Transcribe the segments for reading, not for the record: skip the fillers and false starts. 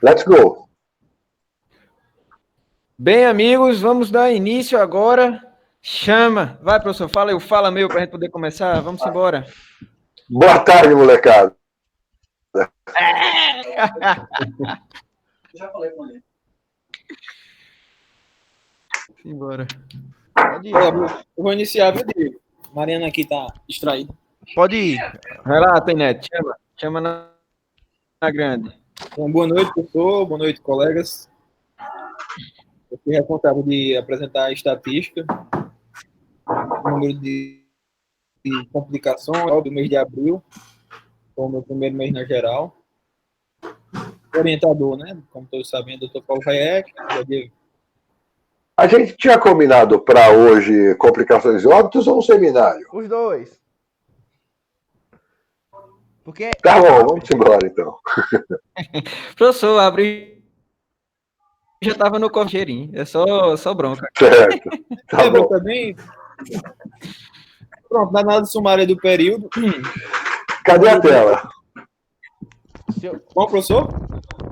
Let's go. Bem, amigos, vamos dar início agora. Chama. Vai, professor, fala aí o fala meu para a gente poder começar. Vamos embora. Boa tarde, molecada. Já falei com ele. Embora. Pode ir. Eu vou iniciar, viu, Diego? Mariana aqui tá distraída. Pode ir. Vai lá, Tenete. Chama na grande. Então, boa noite, professor. Boa noite, colegas. Eu fui responsável de apresentar a estatística, o número de complicações do mês de abril, foi o meu primeiro mês na geral. O orientador, né? Como todos sabem, o Dr. Paulo Hayek. A gente tinha combinado para hoje complicações e óbitos ou um seminário? Os dois. Porque... Tá bom, vamos embora então. Professor, abri. Já estava no corcheirinho. É só bronca. Certo. Tá bom. Também. Pronto, na análise sumária do período. Cadê a tela? Bom, professor?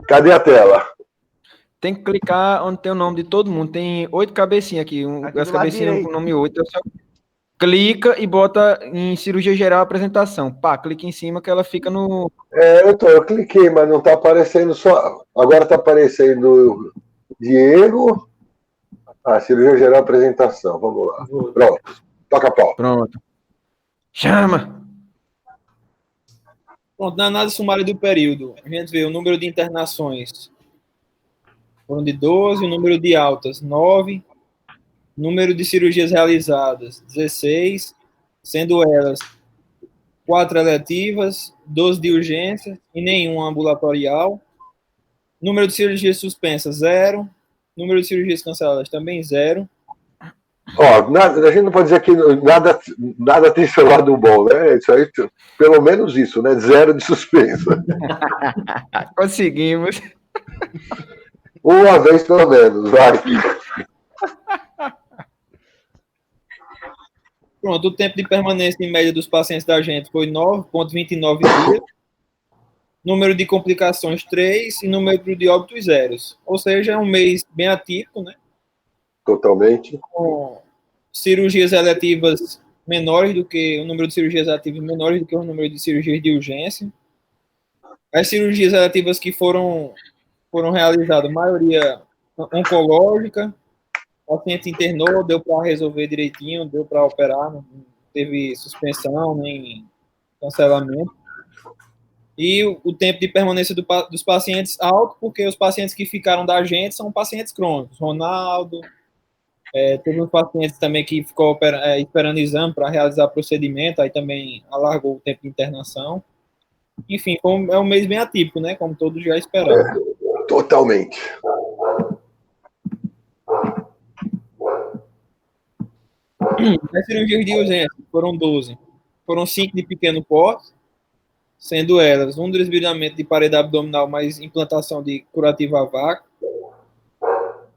Cadê a tela? Tem que clicar onde tem o nome de todo mundo. Tem 8 cabecinhas aqui. As cabecinhas com o nome 8. Só clica e bota em cirurgia geral apresentação. Pá, clica em cima que ela fica no... Eu cliquei, mas não está aparecendo só... Agora está aparecendo Diego. Cirurgia geral apresentação. Vamos lá. Pronto. Toca a pau. Pronto. Chama! Pronto, na análise sumária do período, a gente vê o número de internações foram de 12, o número de altas, 9, número de cirurgias realizadas, 16, sendo elas 4 eletivas, 12 de urgência e nenhuma ambulatorial. Número de cirurgias suspensas, 0. Número de cirurgias canceladas, também 0. A gente não pode dizer que nada tem seu lado bom, né? Isso aí, pelo menos isso, né? 0 de suspensa. Conseguimos. Uma vez pelo menos, vai. Pronto, o tempo de permanência em média dos pacientes da gente foi 9,29 dias. Número de complicações, 3. E número de óbitos, 0. Ou seja, é um mês bem atípico, né? Totalmente. Com cirurgias eletivas menores do que o número de cirurgias ativas menores do que o número de cirurgias de urgência. As cirurgias eletivas que foram realizadas, a maioria oncológica, o paciente internou, deu para resolver direitinho, deu para operar, não teve suspensão nem cancelamento. E o tempo de permanência dos pacientes alto, porque os pacientes que ficaram da gente são pacientes crônicos. Ronaldo, teve uns pacientes também que ficou esperando exame para realizar procedimento, aí também alargou o tempo de internação. Enfim, é um mês bem atípico, né? Como todos já esperavam. Totalmente. As cirurgias de urgência foram 12. Foram 5 de pequeno porte, sendo elas um desbridamento de parede abdominal mais implantação de curativo a vácuo,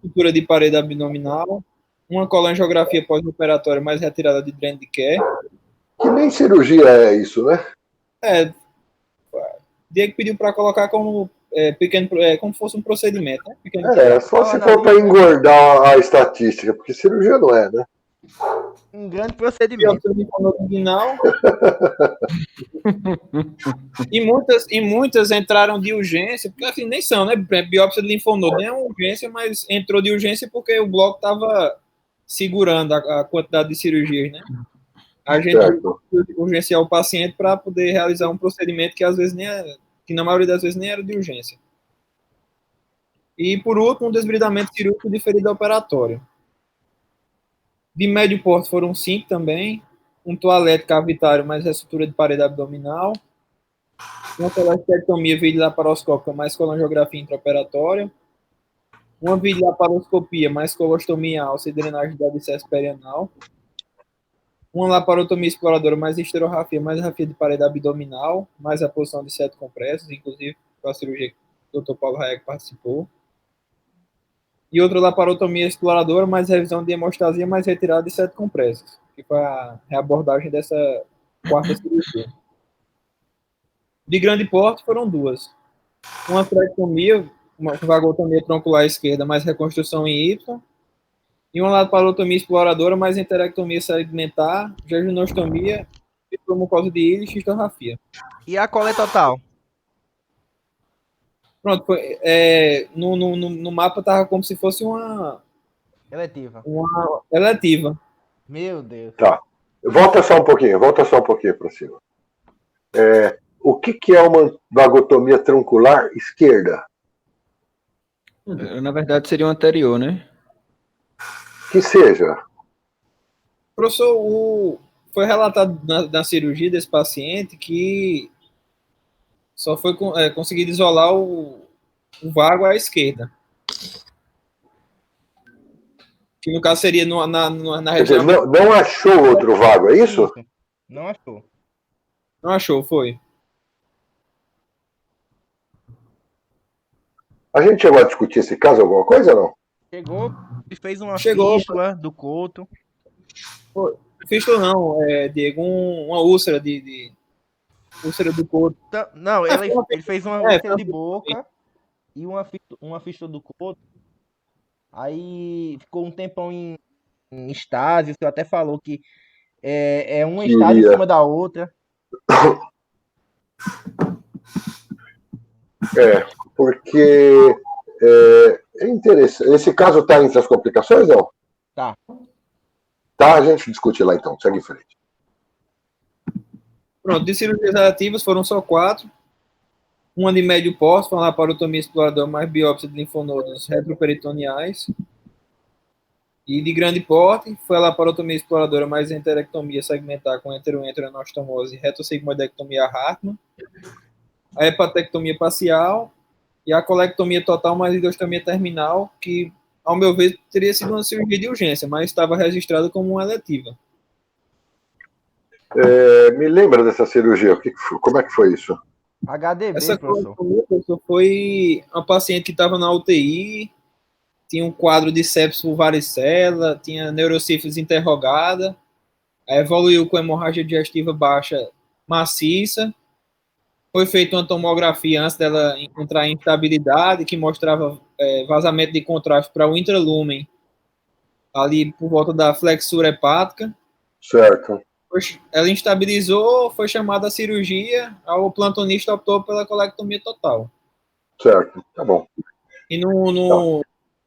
sutura de parede abdominal, uma colangiografia pós-operatória mais retirada de dreno de Kerr. Que nem cirurgia é isso, né? Diego pediu para colocar como pequeno, como fosse um procedimento, né? Pequeno só se for para engordar a estatística, porque cirurgia não é, né? Um grande procedimento. E muitas entraram de urgência, porque assim, nem são, né? Biópsia de linfonodo nem é uma urgência, mas entrou de urgência porque o bloco estava segurando a quantidade de cirurgias, né? A gente urgenciar o paciente para poder realizar um procedimento que às vezes que na maioria das vezes nem era de urgência. E por último, um desbridamento cirúrgico de ferida operatória. De médio porte foram 5 também, um toalete cavitário mais reestrutura de parede abdominal, uma colestectomia via laparoscópica mais colangiografia intraoperatória, uma via laparoscopia mais colostomia alça e drenagem do abscesso perianal, uma laparotomia exploradora mais esterografia mais rafia de parede abdominal, mais a posição de 7 compressos, inclusive com a cirurgia que o Dr. Paulo Hayek participou. E outra laparotomia exploradora, mais revisão de hemostasia, mais retirada de 7 compressas, que foi a reabordagem dessa quarta cirurgia. De grande porte foram 2. Uma traqueomia, uma vagotomia troncular esquerda, mais reconstrução em Y, e uma laparotomia exploradora, mais enterectomia segmentar, jejunostomia, mucosa de íris e xistografia. E a coleta total? Pronto, no mapa tava como se fosse uma eletiva. Meu Deus. Tá. Volta só um pouquinho para cima. O que é uma vagotomia troncular esquerda? Na verdade, seria o anterior, né? Que seja. Professor, foi relatado na cirurgia desse paciente que só foi conseguido isolar o vago à esquerda. Que no caso seria na região. Quer dizer, não achou outro vago, é isso? Não achou. Não achou, foi. A gente chegou a discutir esse caso, alguma coisa ou não? Chegou e fez uma fístula do coto. Fístula não, Diego, uma úlcera úlcera do coto. Não, ele fez uma úlcera de boca e uma fístula do coto. Aí ficou um tempão em estágio. Você até falou que é uma estágio em cima da outra. Porque é interessante. Esse caso está entre as complicações, não? Tá. Tá, a gente discute lá então. Segue em frente. Pronto, de cirurgias relativas foram só 4. Uma de médio porte, foi uma laparotomia exploradora mais biópsia de linfonodos retroperitoneais. E de grande porte, foi a laparotomia exploradora mais enterectomia segmentar com enteroenteroanastomose e retossigmoidectomia Hartmann. A hepatectomia parcial e a colectomia total mais ileostomia terminal, que, ao meu ver, teria sido uma cirurgia de urgência, mas estava registrada como uma eletiva. Me lembra dessa cirurgia? Como é que foi isso? HDV, Essa professor. Foi uma paciente que estava na UTI, tinha um quadro de sepsis por varicela, tinha neurocífilis interrogada, evoluiu com hemorragia digestiva baixa maciça, foi feita uma tomografia antes dela entrar em instabilidade, que mostrava vazamento de contraste para o intralumen, ali por volta da flexura hepática. Certo. Ela instabilizou, foi chamada a cirurgia, o plantonista optou pela colectomia total. Certo, tá bom. E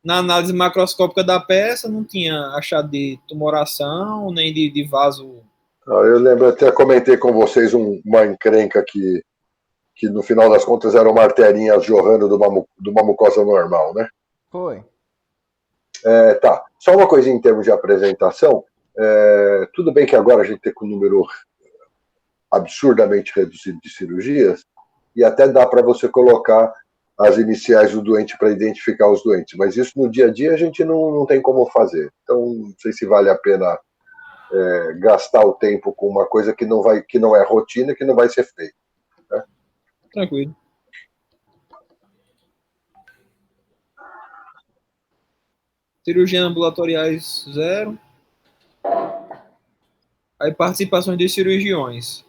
na análise macroscópica da peça não tinha achado de tumoração, nem de vaso. Eu lembro, até comentei com vocês uma encrenca que no final das contas eram uma arterinha jorrando de uma mucosa normal, né? Foi. Tá. Só uma coisinha em termos de apresentação. Tudo bem que agora a gente tem um número absurdamente reduzido de cirurgias e até dá para você colocar as iniciais do doente para identificar os doentes, mas isso no dia a dia a gente não tem como fazer. Então, não sei se vale a pena gastar o tempo com uma coisa que não é rotina, que não vai ser feita. Né? Tranquilo. Cirurgias ambulatoriais 0. Aí participações de cirurgiões.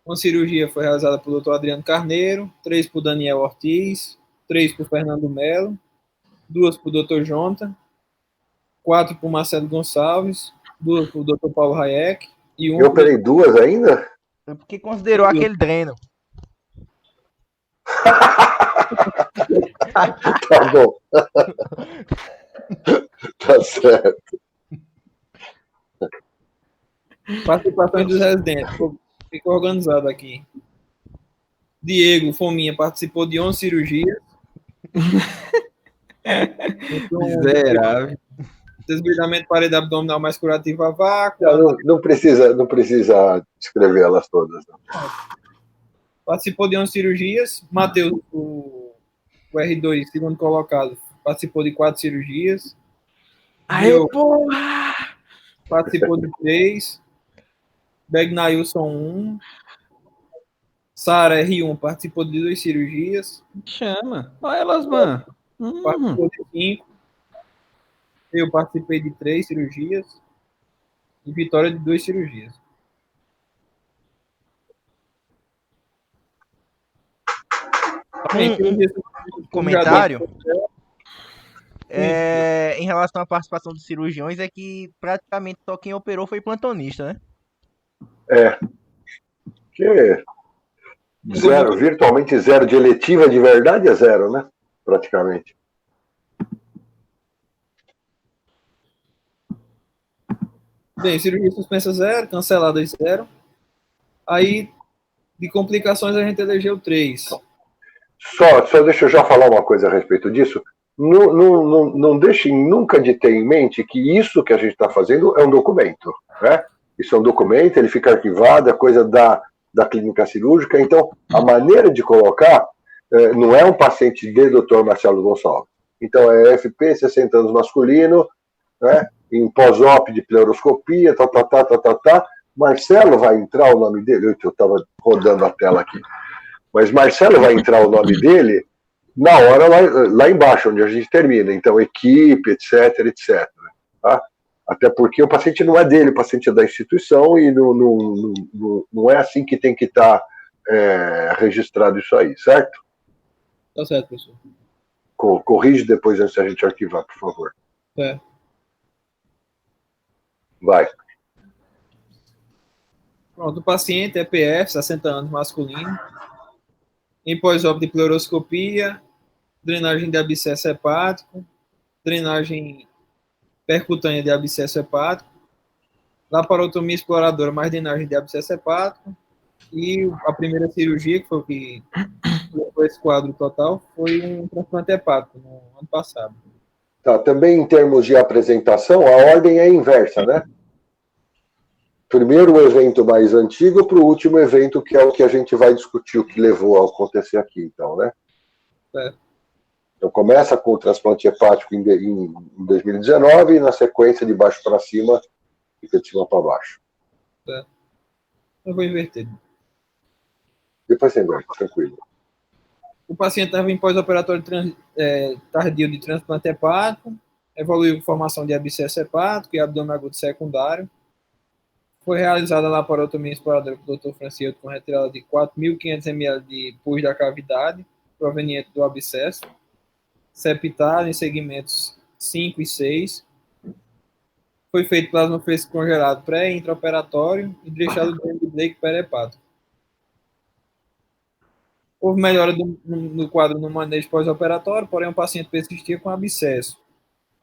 Uma cirurgia foi realizada pelo Dr. Adriano Carneiro, 3 por Daniel Ortiz, 3 por Fernando Melo, 2 por Dr. Jonathan, 4 por Marcelo Gonçalves, 2 por Dr. Paulo Hayek e 1 Eu operei 2 ainda? É porque considerou aquele dreno. Tá bom. Tá certo. Participações dos residentes. Ficou organizado aqui. Diego Fominha participou de 11 cirurgias. Miserável. Desbridamento de parede abdominal mais curativo a vácuo. Não precisa escrever elas todas. Não. Participou de 11 cirurgias. Matheus, o R2, segundo colocado, participou de 4 cirurgias. Aí, porra! Participou de 3. Begnailson 1. Sara R1 participou de 2 cirurgias. Chama. Olha elas, mano. Participou de 5. Eu participei de 3 cirurgias e Vitória de 2 cirurgias. Um comentário em relação à participação dos cirurgiões é que praticamente só quem operou foi plantonista, né? Que zero, virtualmente zero. De eletiva de verdade é zero, né? Praticamente. Bem, cirurgia suspensa 0, cancelada 0. Aí, de complicações, a gente elegeu 3. Só deixa eu já falar uma coisa a respeito disso. Não deixem nunca de ter em mente que isso que a gente está fazendo é um documento, né? Isso é um documento, ele fica arquivado, é coisa da clínica cirúrgica. Então, a maneira de colocar não é um paciente de Dr. Marcelo Gonçalves. Então, é FP, 60 anos masculino, né? Em pós-op de pleuroscopia, Marcelo vai entrar o nome dele. Eu estava rodando a tela aqui. Mas Marcelo vai entrar o nome dele na hora lá embaixo, onde a gente termina. Então, equipe, etc. Tá? Até porque o paciente não é dele, o paciente é da instituição e não é assim que tem que estar registrado isso aí, certo? Tá certo, professor. Corrige depois antes da gente arquivar, por favor. Vai. Pronto, o paciente é PF, 60 anos, masculino. Em pós-op de pleuroscopia, drenagem de abscesso hepático, drenagem percutânea de abscesso hepático, laparotomia exploradora mais drenagem de abscesso hepático, e a primeira cirurgia, que foi o que levou esse quadro total, foi um transplante hepático no ano passado. Tá, também em termos de apresentação, a ordem é inversa, né? Primeiro o evento mais antigo para o último evento, que é o que a gente vai discutir, o que levou a acontecer aqui, então, né? Então começa com o transplante hepático em 2019 e na sequência de baixo para cima fica de cima para baixo. Eu vou inverter. Depois você inverte, tranquilo. O paciente estava em pós-operatório tardio de transplante hepático, evoluiu com formação de abscesso hepático e abdômen agudo secundário. Foi realizada a laparotomia exploradora pelo Dr. Francildo com retirada de 4.500 ml de pus da cavidade proveniente do abscesso, septado em segmentos 5 e 6. Foi feito plasmafresco congelado pré- e intraoperatório e deixado dentro de Blake perihepático. Houve melhora no quadro no manejo pós-operatório, porém o paciente persistia com abscesso.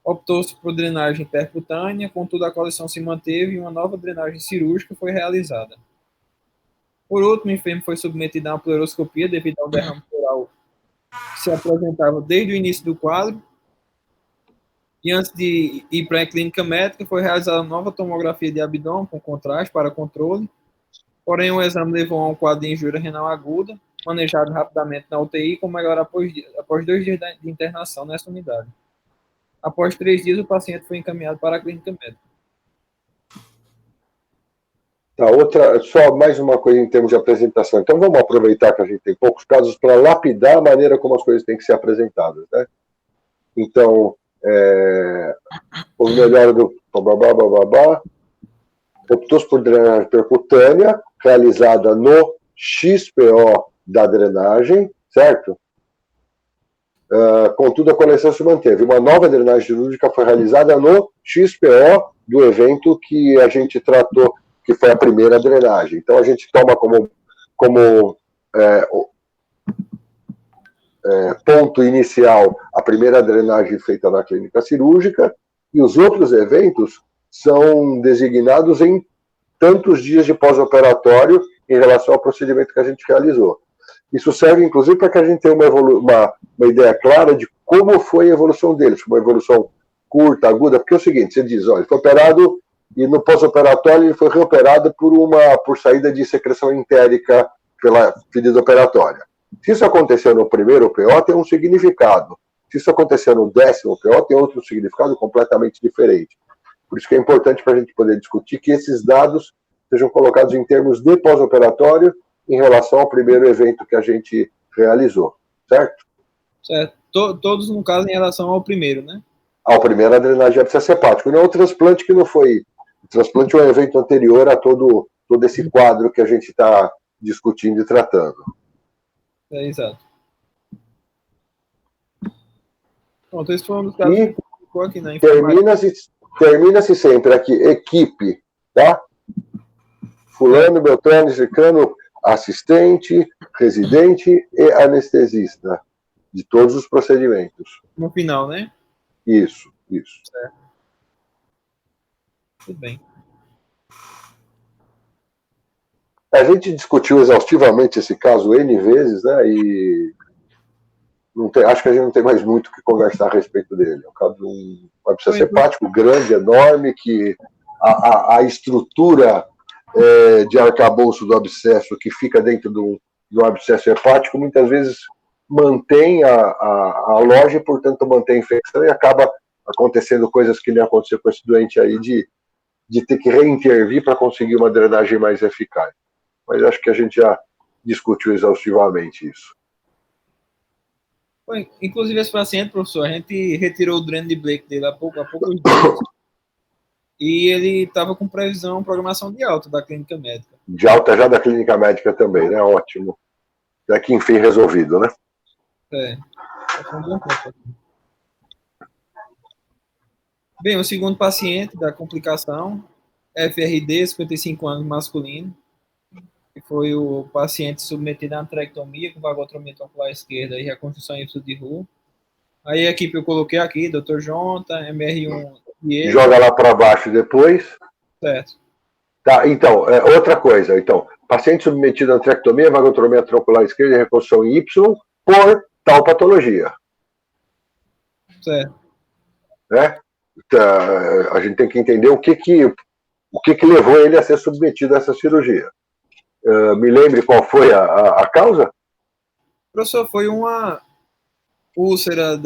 Optou-se por drenagem percutânea, contudo a coleção se manteve e uma nova drenagem cirúrgica foi realizada. Por último, o enfermo foi submetido a uma pleuroscopia devido ao derrame pleural que se apresentava desde o início do quadro. E antes de ir para a clínica médica, foi realizada uma nova tomografia de abdômen com contraste para controle. Porém, o exame levou a um quadro de injúria renal aguda, manejado rapidamente na UTI, com melhora após 2 dias de internação nessa unidade. Após 3 dias, o paciente foi encaminhado para a clínica médica. Tá, só mais uma coisa em termos de apresentação. Então vamos aproveitar que a gente tem poucos casos para lapidar a maneira como as coisas têm que ser apresentadas, né? Então, o melhor do optou-se por drenagem percutânea, realizada no XPO da drenagem, certo? Contudo, a coleção se manteve. Uma nova drenagem cirúrgica foi realizada no XPO do evento que a gente tratou, que foi a primeira drenagem. Então, a gente toma como ponto inicial a primeira drenagem feita na clínica cirúrgica, e os outros eventos são designados em tantos dias de pós-operatório em relação ao procedimento que a gente realizou. Isso serve, inclusive, para que a gente tenha uma ideia clara de como foi a evolução deles, uma evolução curta, aguda, porque é o seguinte, você diz, olha, ele foi operado e no pós-operatório ele foi reoperado por saída de secreção entérica pela ferida operatória. Se isso aconteceu no primeiro PO, tem um significado. Se isso aconteceu no 10º PO, tem outro significado completamente diferente. Por isso que é importante para a gente poder discutir que esses dados sejam colocados em termos de pós-operatório em relação ao primeiro evento que a gente realizou, certo? Certo. Todos, no caso, em relação ao primeiro, né? A primeira drenagem abscesso hepático. Não é o transplante que não foi. O transplante é um evento anterior a todo esse quadro que a gente está discutindo e tratando. Exato. Pronto, esse foi um dos casos que ficou aqui na informação. Termina-se sempre aqui, equipe, tá? Fulano, Beltrano, Ciclano, assistente, residente e anestesista de todos os procedimentos. No final, né? Isso. Certo. Tudo bem. A gente discutiu exaustivamente esse caso N vezes, né? E acho que a gente não tem mais muito o que conversar a respeito dele. É um caso de um abscesso hepático grande, enorme, que a estrutura de arcabouço do abscesso que fica dentro do abscesso hepático muitas vezes mantém a loja e, portanto, mantém a infecção e acaba acontecendo coisas que nem aconteceu com esse doente aí de ter que reintervir para conseguir uma drenagem mais eficaz. Mas acho que a gente já discutiu exaustivamente isso. Inclusive, esse paciente, professor, a gente retirou o dreno de Blake dele há poucos dias. E ele estava com programação de alta da clínica médica. De alta já da clínica médica também, né? Ótimo. Daqui, enfim, resolvido, né? Foi um bom tempo aqui. Bem, o segundo paciente da complicação, FRD, 55 anos, masculino, que foi o paciente submetido à antrectomia com vagotomia ocular esquerda e reconstrução Y de Roux. Aí a equipe eu coloquei aqui, Dr. Jonta, MR1 e joga lá para baixo depois. Certo. Tá, então, outra coisa. Então, paciente submetido à antrectomia, vagotomia ocular esquerda e reconstrução Y por tal patologia. Certo. Né? A gente tem que entender o que levou ele a ser submetido a essa cirurgia. Me lembre qual foi a causa? Professor, foi uma úlcera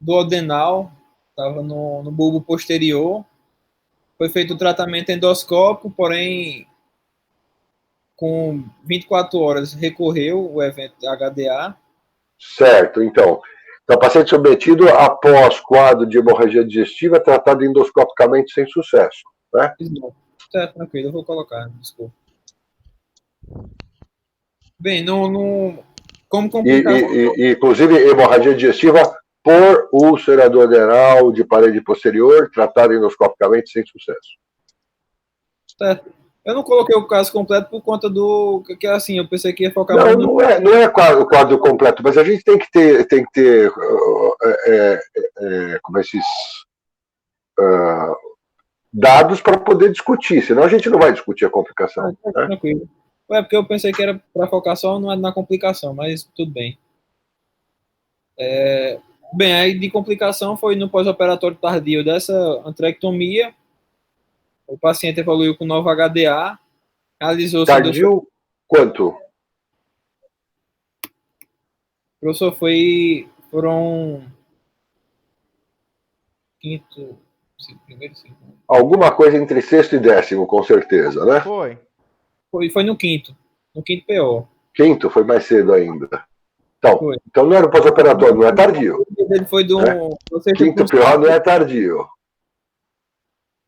do adenal, estava no bulbo posterior. Foi feito o tratamento endoscópico, porém, com 24 horas recorreu o evento HDA. Certo, então. Então, paciente submetido após quadro de hemorragia digestiva tratado endoscopicamente sem sucesso, né? Certo, tranquilo, eu vou colocar, desculpa. Bem, como complicação... inclusive, hemorragia digestiva por úlcera do adenal de parede posterior tratado endoscopicamente sem sucesso. Certo. Eu não coloquei o caso completo por conta do... que assim, eu pensei que ia focar... Não é o quadro completo, mas a gente tem que ter como esses dados para poder discutir, senão a gente não vai discutir a complicação. Né? Tranquilo. Porque eu pensei que era para focar só na complicação, mas tudo bem. Bem, aí de complicação foi no pós-operatório tardio dessa antrectomia. O paciente evoluiu com novo HDA, realizou... Tardio quanto? Professor, foram quinto, primeiro, segundo. Alguma coisa entre sexto e décimo, com certeza, né? Foi no quinto PO. Quinto, foi mais cedo ainda. Então não era pós-operatório, não é tardio. Ele foi do... Né? Quinto PO não é tardio.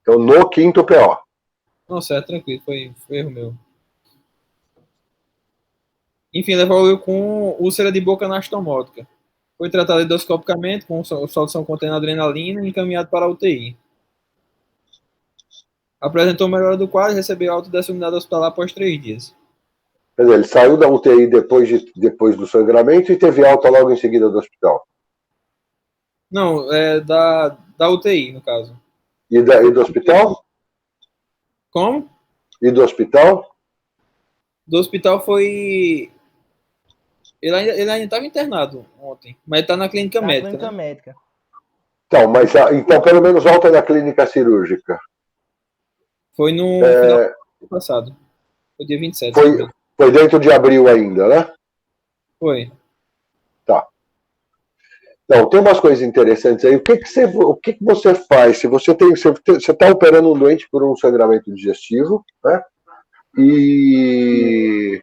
Então, no quinto PO. Não, certo, tranquilo, foi erro meu. Enfim, ele evoluiu com úlcera de boca anastomótica. Foi tratado endoscopicamente com solução contendo adrenalina e encaminhado para a UTI. Apresentou melhora do quadro e recebeu alta dessa unidade hospitalar após 3 dias. Quer dizer, ele saiu da UTI depois do sangramento e teve alta logo em seguida do hospital. Não, da UTI, no caso. E do hospital? Como? E do hospital? Do hospital foi... Ele ainda estava internado ontem, mas está na clínica médica. Então, então, pelo menos alta na clínica cirúrgica. Foi no final do passado. Foi dia 27. Foi dentro de abril ainda, né? Foi. Tá. Então, tem umas coisas interessantes aí. O que você faz se você está operando um doente por um sangramento digestivo, né? E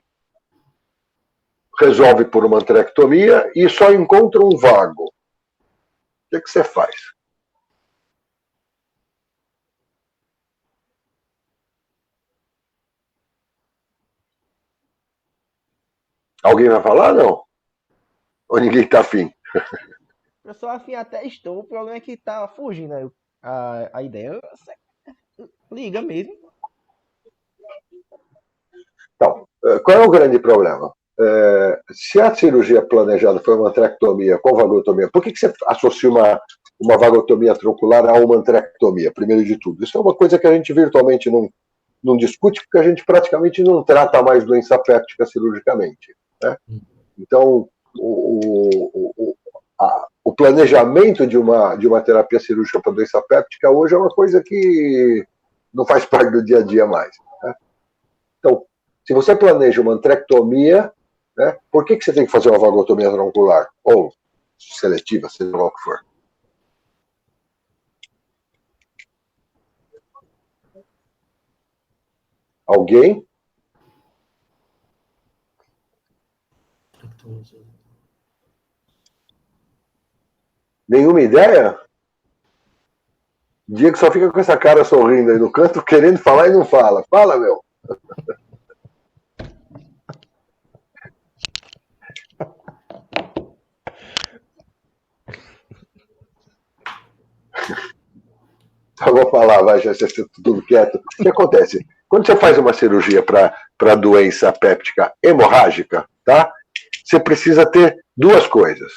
resolve por uma antrectomia e só encontra um vago. O que você faz? Alguém vai falar, não? Ou ninguém está afim? Eu sou afim até estou, o problema é que tá fugindo aí a ideia. Liga mesmo. Então, qual é o grande problema? Se a cirurgia planejada foi uma antrectomia com vagotomia, por que você associa uma vagotomia troncular a uma antrectomia, primeiro de tudo? Isso é uma coisa que a gente virtualmente não discute, porque a gente praticamente não trata mais doença péptica cirurgicamente, né? Então, o planejamento de uma terapia cirúrgica para doença péptica hoje é uma coisa que não faz parte do dia a dia mais, né? Então, se você planeja uma antrectomia, né, por que você tem que fazer uma vagotomia troncular? Ou seletiva, seja lá o que for. Alguém? Nenhuma ideia? Diego só fica com essa cara sorrindo aí no canto, querendo falar e não fala. Fala, meu. Eu vou falar, vai, já está tudo quieto. O que acontece? Quando você faz uma cirurgia para doença péptica hemorrágica, tá? Você precisa ter duas coisas.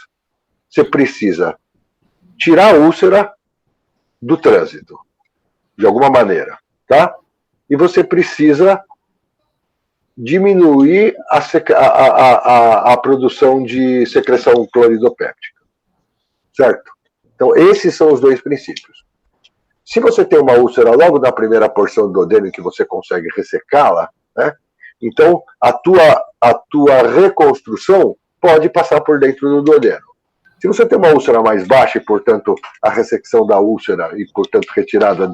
Você precisa tirar a úlcera do trânsito, de alguma maneira, tá? E você precisa diminuir a produção de secreção cloridopéptica, certo? Então, esses são os dois princípios. Se você tem uma úlcera logo na primeira porção do duodeno que você consegue ressecá-la, né? Então a tua reconstrução pode passar por dentro do duodeno. Se você tem uma úlcera mais baixa e, portanto, a ressecção da úlcera e, portanto, retirada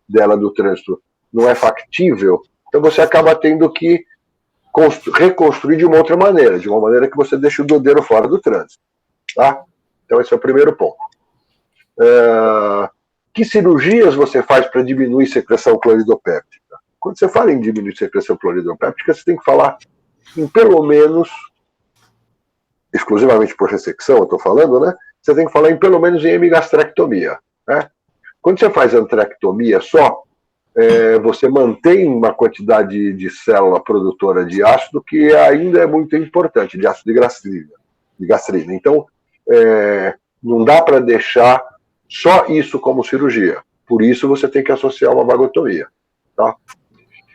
dela do trânsito não é factível, então você acaba tendo que reconstruir de uma outra maneira, de uma maneira que você deixa o duodeno fora do trânsito, tá? Então esse é o primeiro ponto. Que cirurgias você faz para diminuir secreção cloridopéptica? Quando você fala em diminuir secreção cloridopéptica, você tem que falar em pelo menos, exclusivamente por ressecção, eu estou falando, né? Você tem que falar em pelo menos em hemigastrectomia, né? Quando você faz antrectomia só, você mantém uma quantidade de célula produtora de ácido que ainda é muito importante, de ácido de gastrina. Então, não dá para deixar só isso como cirurgia. Por isso você tem que associar uma vagotomia, tá?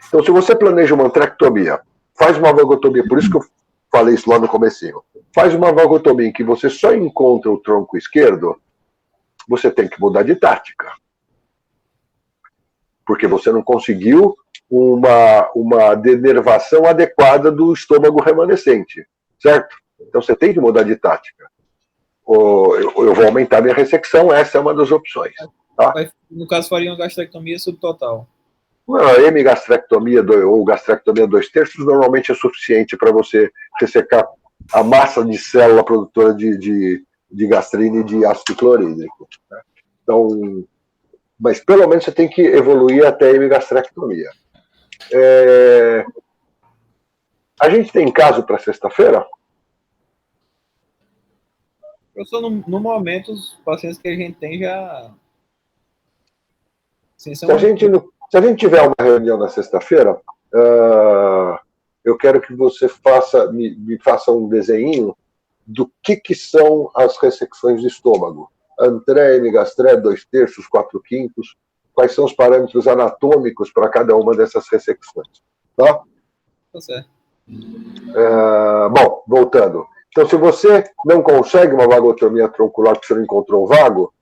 Então, se você planeja uma antrectomia, faz uma vagotomia, por isso que eu falei isso lá no comecinho, faz uma vagotomia em que você só encontra o tronco esquerdo, você tem que mudar de tática. Porque você não conseguiu uma denervação adequada do estômago remanescente, certo? Então você tem que mudar de tática. Eu vou aumentar minha ressecção, essa é uma das opções. Tá? No caso, faria uma gastrectomia subtotal. A hemigastrectomia ou gastrectomia 2/3 normalmente é suficiente para você ressecar a massa de célula produtora de gastrina e de ácido clorídrico, né? Então, mas pelo menos você tem que evoluir até a hemigastrectomia. A gente tem caso para sexta-feira? Professor, no momento, os pacientes que a gente tem já... Assim, se a gente tiver uma reunião na sexta-feira, eu quero que você me faça um desenho do que são as ressecções de estômago. Antré, hemigastré, 2/3, 4/5, quais são os parâmetros anatômicos para cada uma dessas ressecções. Tá? Tá certo. Bom, voltando. Então, se você não consegue uma vagotomia troncular porque você não encontrou o vago,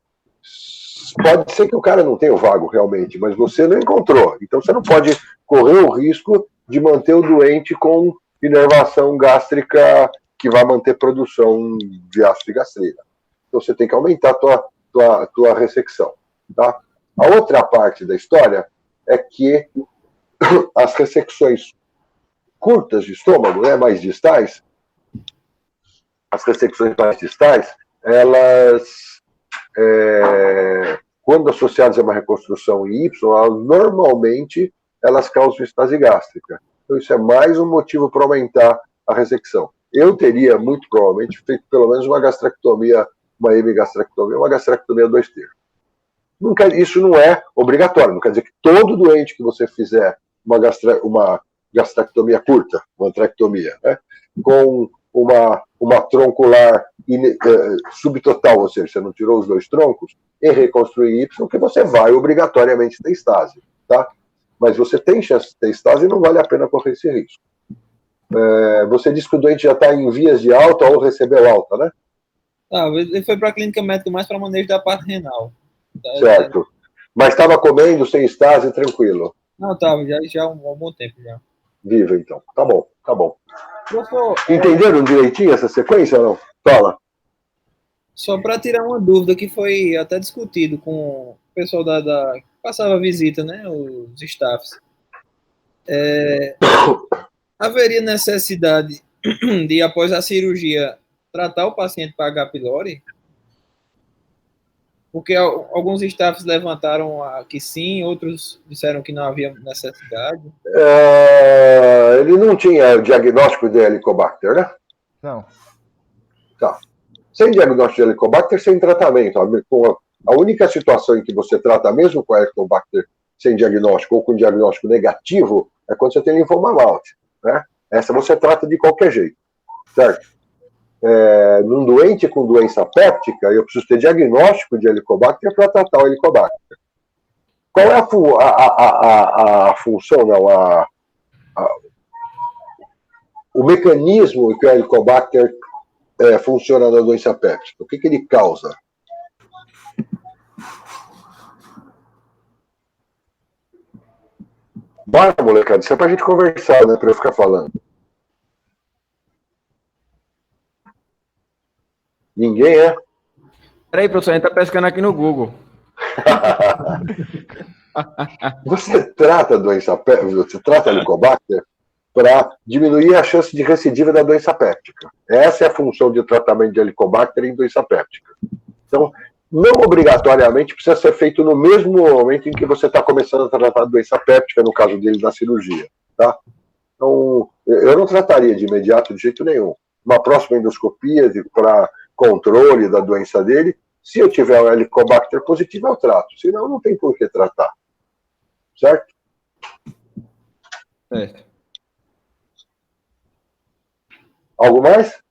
pode ser que o cara não tenha o vago realmente, mas você não encontrou. Então, você não pode correr o risco de manter o doente com inervação gástrica que vai manter produção de ácido de gastrina. Então, você tem que aumentar a tua ressecção. Tá? A outra parte da história é que as ressecções curtas de estômago, né, mais distais, as ressecções mais distais, elas quando associadas a uma reconstrução em Y, normalmente elas causam estase gástrica. Então, isso é mais um motivo para aumentar a ressecção. Eu teria, muito provavelmente, feito pelo menos uma gastrectomia, uma hemigastrectomia, uma gastrectomia 2/3. Isso não é obrigatório, não quer dizer que todo doente que você fizer uma gastrectomia curta, uma antrectomia, né, com uma troncular subtotal, ou seja, você não tirou os 2 troncos, e reconstruir Y, que você vai obrigatoriamente ter estase, tá? Mas você tem chance de ter estase e não vale a pena correr esse risco. Você disse que o doente já está em vias de alta ou recebeu alta, né? Ele foi para a clínica médica mais para manejo da parte renal. Certo. Mas estava comendo sem estase, tranquilo? Não, estava, já há um bom tempo já. Viva, então. Tá bom, tá bom. Professor, entenderam direitinho essa sequência ou não? Fala. Só para tirar uma dúvida que foi até discutido com o pessoal que passava a visita, né, os staffs. Haveria necessidade de, após a cirurgia, tratar o paciente para H. pylori? Porque alguns staffs levantaram que sim, outros disseram que não havia necessidade. Ele não tinha diagnóstico de Helicobacter, né? Não. Tá. Sem diagnóstico de Helicobacter, sem tratamento. A única situação em que você trata mesmo com Helicobacter sem diagnóstico ou com diagnóstico negativo é quando você tem linfoma malte, né? Essa você trata de qualquer jeito, certo? Num doente com doença péptica, eu preciso ter diagnóstico de Helicobacter para tratar o Helicobacter. Qual é a função, não, o mecanismo que o Helicobacter funciona na doença péptica? O que ele causa? Bora, molecada, isso é pra gente conversar, né, pra eu ficar falando. Ninguém é? Peraí, professor, a gente tá pescando aqui no Google. Você trata a doença péptica, você trata a Helicobacter para diminuir a chance de recidiva da doença péptica. Essa é a função de tratamento de Helicobacter em doença péptica. Então, não obrigatoriamente precisa ser feito no mesmo momento em que você está começando a tratar a doença péptica, no caso dele, na cirurgia. Tá? Então, eu não trataria de imediato de jeito nenhum. Uma próxima endoscopia para controle da doença dele, se eu tiver um Helicobacter positivo, eu trato. Senão, não tem por que tratar. Certo? Certo. Algo mais?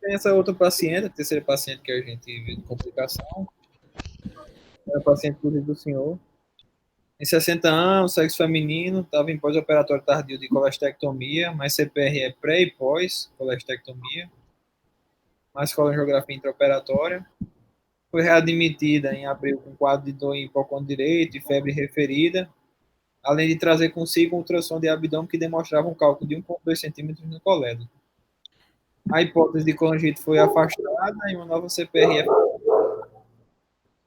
Tem essa outra paciente, a terceira paciente que a gente viu de complicação. É a paciente do senhor. Em 60 anos, sexo feminino, estava em pós-operatório tardio de colestectomia, mais CPR é pré e pós-colestectomia, mais colangiografia intraoperatória. Foi readmitida em abril com quadro de dor em hipocôndrio direito e febre referida, além de trazer consigo um ultrassom de abdômen que demonstrava um cálculo de 1,2 centímetros no colédono. A hipótese de colangite foi afastada e uma nova CPR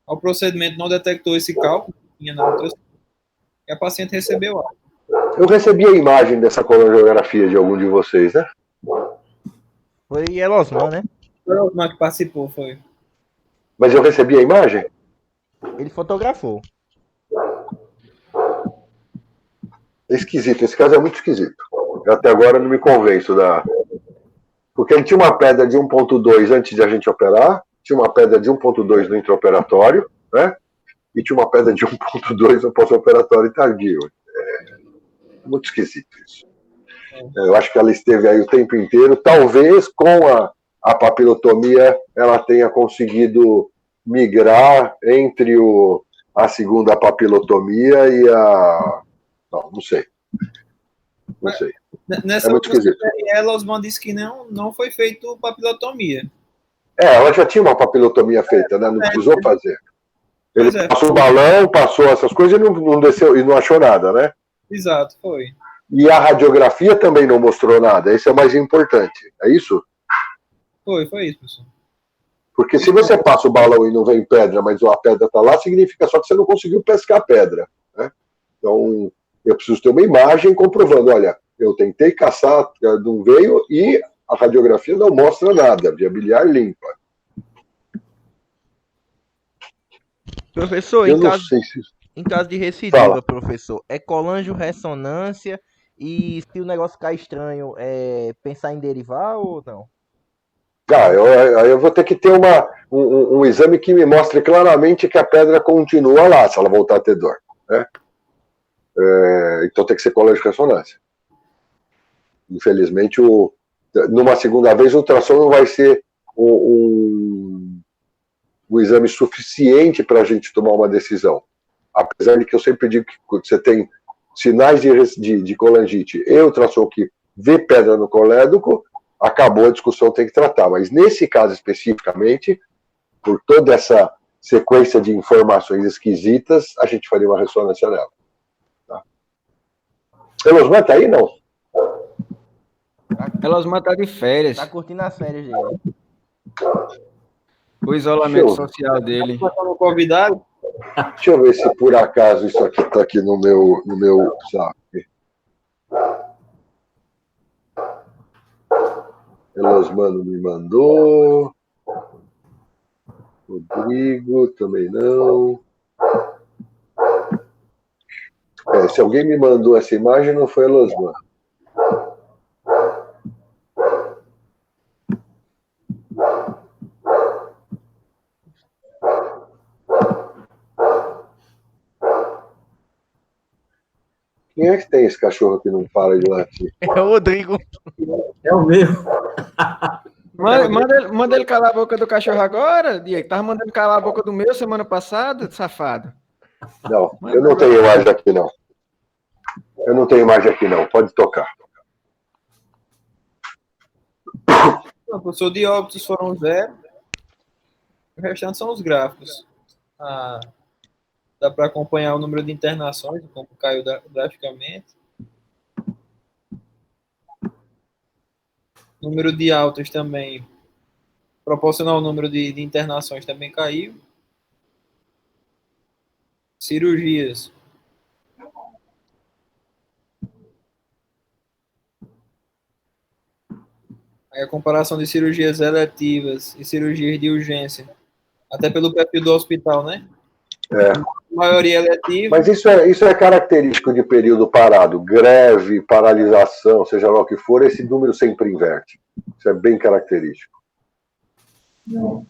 ao procedimento não detectou esse cálculo que tinha na ultrassom e a paciente recebeu alta. Eu recebi a imagem dessa colangiografia de algum de vocês, né? Foi Elosman, né? Foi o Osmar que participou, foi. Mas eu recebi a imagem? Ele fotografou. É esquisito, esse caso é muito esquisito. Eu até agora não me convenço da... Porque ele tinha uma pedra de 1,2 antes de a gente operar, tinha uma pedra de 1,2 no intraoperatório, né? E tinha uma pedra de 1,2 no pós-operatório tardio. Muito esquisito isso. Eu acho que ela esteve aí o tempo inteiro. Talvez com a papilotomia ela tenha conseguido migrar entre a segunda papilotomia e a... Não sei. Não sei. Nessa muito esquisito. ela, Osman disse que não foi feito papilotomia. Ela já tinha uma papilotomia feita, né? Não precisou fazer. Ele passou o balão, passou essas coisas e não desceu e não achou nada, né? Exato, foi. E a radiografia também não mostrou nada. Isso é o mais importante. É isso? Foi isso, professor. Porque se você passa o balão e não vem pedra, mas a pedra está lá, significa só que você não conseguiu pescar a pedra, né? Então, eu preciso ter uma imagem comprovando, olha, eu tentei caçar, não veio, e a radiografia não mostra nada, via biliar limpa. Professor, Eu não sei se... em caso de recidiva, Fala. professor, é colangio-ressonância e se o negócio ficar estranho, é pensar em derivar ou não? Eu vou ter que ter um exame que me mostre claramente que a pedra continua lá, se ela voltar a ter dor. Né? Então tem que ser colégio de ressonância. Infelizmente, numa segunda vez, o ultrassom não vai ser um exame suficiente para a gente tomar uma decisão. Apesar de que eu sempre digo que quando você tem sinais de colangite e ultrassom que vê pedra no colédoco, acabou a discussão, tem que tratar. Mas nesse caso especificamente, por toda essa sequência de informações esquisitas, a gente faria uma ressonância nela. Tá? Elosmar está aí, não? Elosmar tá de férias. Tá curtindo as férias dele. O isolamento social dele. Convidado? Deixa eu ver se por acaso isso aqui está aqui no meu zap. Elosmano me mandou. Rodrigo também não. Se alguém me mandou essa imagem, não foi Elosmano. Quem é que tem esse cachorro que não para de latir? É o Rodrigo. É o meu. Manda ele calar a boca do cachorro agora, Diego. Tava mandando calar a boca do meu semana passada, safado. Não, eu não tenho imagem aqui, não. Eu não tenho imagem aqui, não. Pode tocar. Não, professor, de óbitos foram 0. O restante são os gráficos. Dá para acompanhar o número de internações, como caiu drasticamente. O número de altas também, proporcional ao número de internações, também caiu. Cirurgias. Aí a comparação de cirurgias eletivas e cirurgias de urgência. Até pelo perfil do hospital, né? A maioria eletiva. Mas isso é característico de período parado. Greve, paralisação, seja lá o que for, esse número sempre inverte. Isso é bem característico.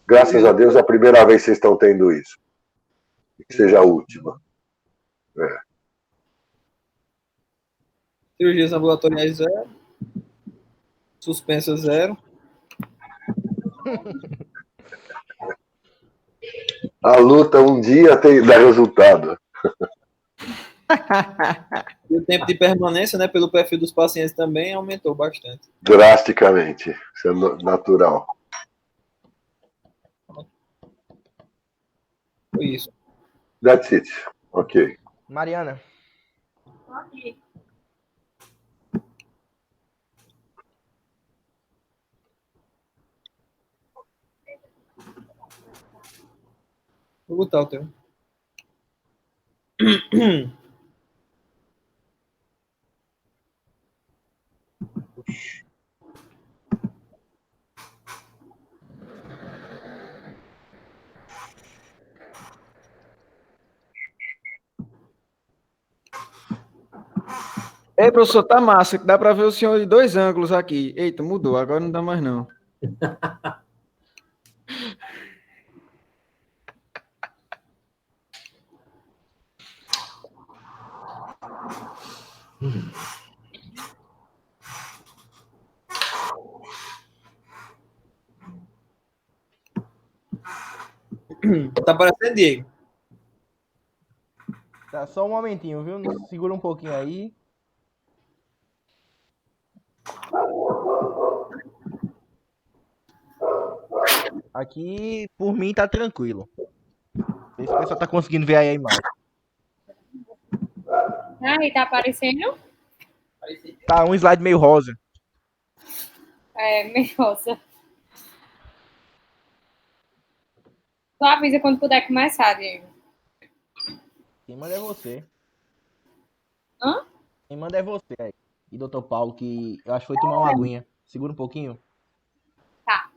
Graças a Deus é a primeira vez que vocês estão tendo isso. Que seja a última. Cirurgias ambulatoriais 0. Suspensas 0. A luta um dia dá resultado. E o tempo de permanência, né, pelo perfil dos pacientes também aumentou bastante. Drasticamente. Isso é natural. Foi isso. That's it. Ok. Mariana. Ok. Vou botar o teu. Ei, professor, tá massa. Dá para ver o senhor de 2 ângulos aqui. Eita, mudou. Agora não dá mais, não. Tá aparecendo, Diego? Tá, só um momentinho, viu? Segura um pouquinho aí. Aqui, por mim, tá tranquilo. Esse pessoal tá conseguindo ver aí a imagem. Aí, tá aparecendo? Tá um slide meio rosa. Meio rosa. Só avisa quando puder começar, Diego. Quem manda é você. Hã? Quem manda é você aí. E doutor Paulo, que eu acho que foi tomar uma aguinha. Segura um pouquinho. Tá.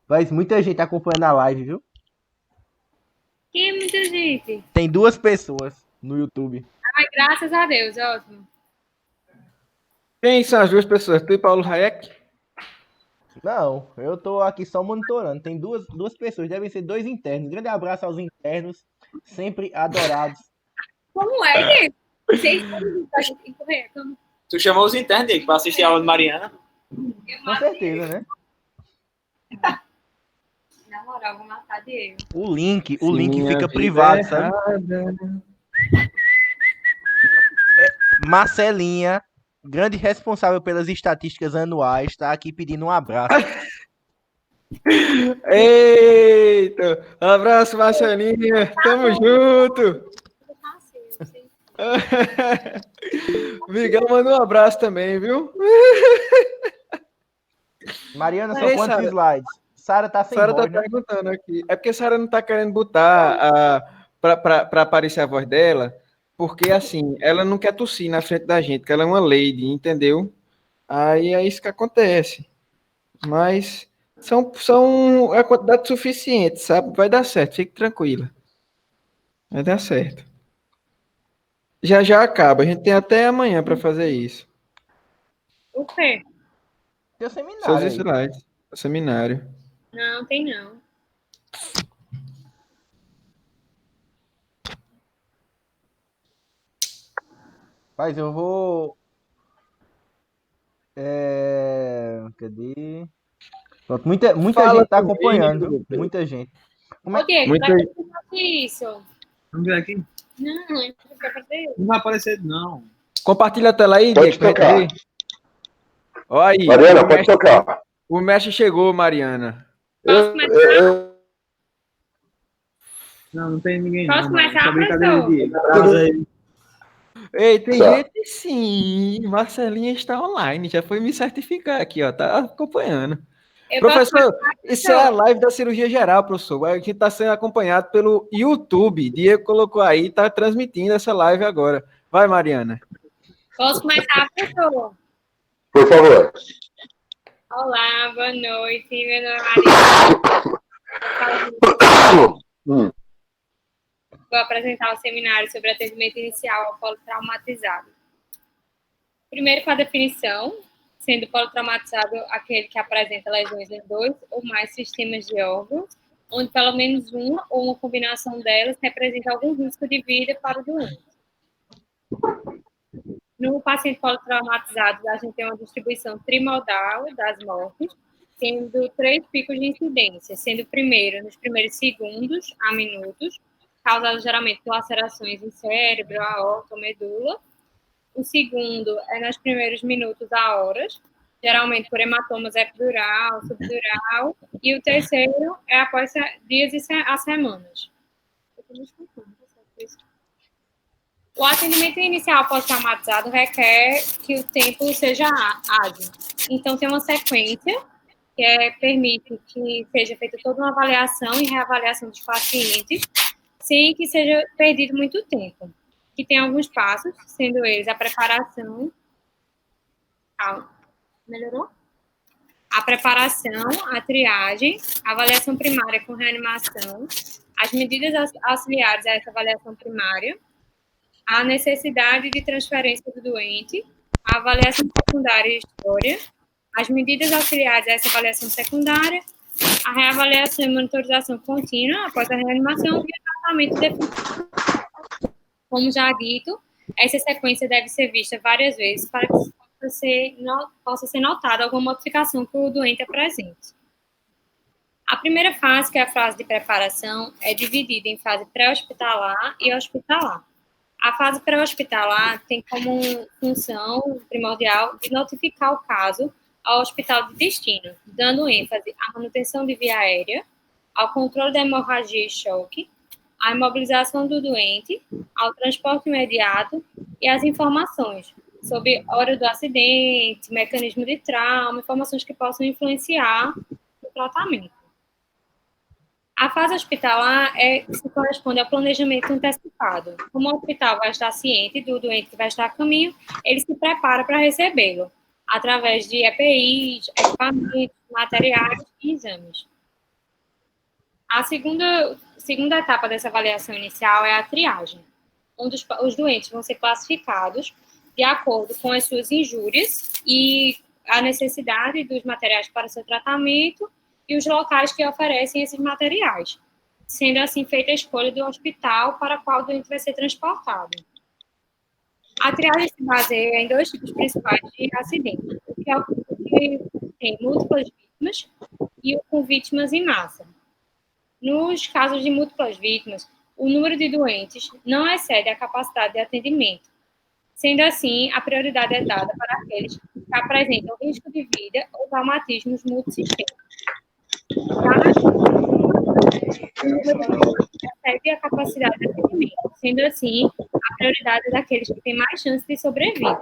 Mas muita gente acompanhando a live, viu? Que muita gente. Tem 2 pessoas no YouTube. Ai, graças a Deus, ótimo. Quem são as duas pessoas? Tu e Paulo Hayek? Não, eu tô aqui só monitorando. Tem duas pessoas, devem ser 2 internos. Grande abraço aos internos, sempre adorados. Como é, Diego? Vocês estão que correr. Tu chamou os internos, Diego, pra assistir a aula de Mariana? Com certeza, né? Na moral, vou matar Diego. O link Minha fica vida privado, é sabe? errada. Marcelinha, grande responsável pelas estatísticas anuais, tá aqui pedindo um abraço. Eita! Abraço, Marcelinha! Tamo junto! Miguel manda um abraço também, viu? Mariana, são Ei, quantos Sara. slides? Sara tá sem Sara tá voz, né? perguntando aqui. É porque a Sara não tá querendo botar pra aparecer a voz dela, porque assim, ela não quer tossir na frente da gente, que ela é uma lady, entendeu? Aí é isso que acontece. Mas são a quantidade suficiente, sabe? Vai dar certo, fique tranquila. Vai dar certo. Já já acaba, a gente tem até amanhã para fazer isso. O quê? Tem o Seus seminário aí. slides, o seminário. Não, tem não. Mas eu vou... Cadê? Pronto, muita Fala gente tá comigo, acompanhando, meu viu? Deus. Muita gente. Ô, Diego, Muita- pra que você faz isso? Vamos ver aqui. Não, é pra fazer. Não vai aparecer, não. Compartilha a tela aí, Pode Diego, pra gente tocar. ver. Olha aí, Mariana, pode tocar. o mestre chegou, Mariana. Posso começar? Não tem ninguém. Posso não, começar, Só brincadeira professor? de atrasa aí. Ei, tem Tá. gente sim. Marcelinha está online, já foi me certificar aqui, ó, tá acompanhando. Eu posso Professor, começar, isso é a live da cirurgia geral, professor. A gente está sendo acompanhado pelo YouTube. Diego colocou aí, está transmitindo essa live agora. Vai, Mariana. Posso começar, professor? Por favor. Olá, boa noite. Meu nome é Maria. Vou apresentar o seminário sobre atendimento inicial ao politraumatizado. Primeiro, com a definição, sendo politraumatizado aquele que apresenta lesões em 2 ou mais sistemas de órgãos, onde pelo menos uma ou uma combinação delas representa algum risco de vida para o doente. No paciente politraumatizado, a gente tem uma distribuição trimodal das mortes, tendo 3 picos de incidência, sendo o primeiro nos primeiros segundos a minutos, causado geralmente por lacerações em cérebro, aorta ou medula. O segundo é nos primeiros minutos a horas, geralmente por hematomas epidural, subdural. E o terceiro é após dias a semanas. O atendimento inicial pós-traumatizado requer que o tempo seja ágil. Então, tem uma sequência que permite que seja feita toda uma avaliação e reavaliação dos pacientes, sem que seja perdido muito tempo. Que tem alguns passos, sendo eles a preparação... Melhorou? A preparação, a triagem, a avaliação primária com reanimação, as medidas auxiliares a essa avaliação primária, a necessidade de transferência do doente, a avaliação secundária e história, as medidas auxiliares a essa avaliação secundária, a reavaliação e monitorização contínua após a reanimação e o tratamento definitivo. Como já dito, essa sequência deve ser vista várias vezes para que possa ser notada alguma modificação que o doente apresente. A primeira fase, que é a fase de preparação, é dividida em fase pré-hospitalar e hospitalar. A fase pré-hospitalar tem como função primordial de notificar o caso ao hospital de destino, dando ênfase à manutenção de via aérea, ao controle da hemorragia e choque, à imobilização do doente, ao transporte imediato e às informações sobre hora do acidente, mecanismo de trauma, informações que possam influenciar o tratamento. A fase hospitalar se corresponde ao planejamento antecipado. Como o hospital vai estar ciente do doente que vai estar a caminho, ele se prepara para recebê-lo, através de EPIs, equipamentos, materiais e exames. A segunda etapa dessa avaliação inicial é a triagem, onde os doentes vão ser classificados de acordo com as suas injúrias e a necessidade dos materiais para seu tratamento e os locais que oferecem esses materiais, sendo assim feita a escolha do hospital para qual o doente vai ser transportado. A triagem se baseia em 2 tipos principais de acidente, o que tem múltiplas vítimas e o com vítimas em massa. Nos casos de múltiplas vítimas, o número de doentes não excede a capacidade de atendimento. Sendo assim, a prioridade é dada para aqueles que apresentam risco de vida ou traumatismos multissistêmicos. Excede a capacidade de atendimento. Sendo assim, a prioridade é daqueles que têm mais chance de sobrevida.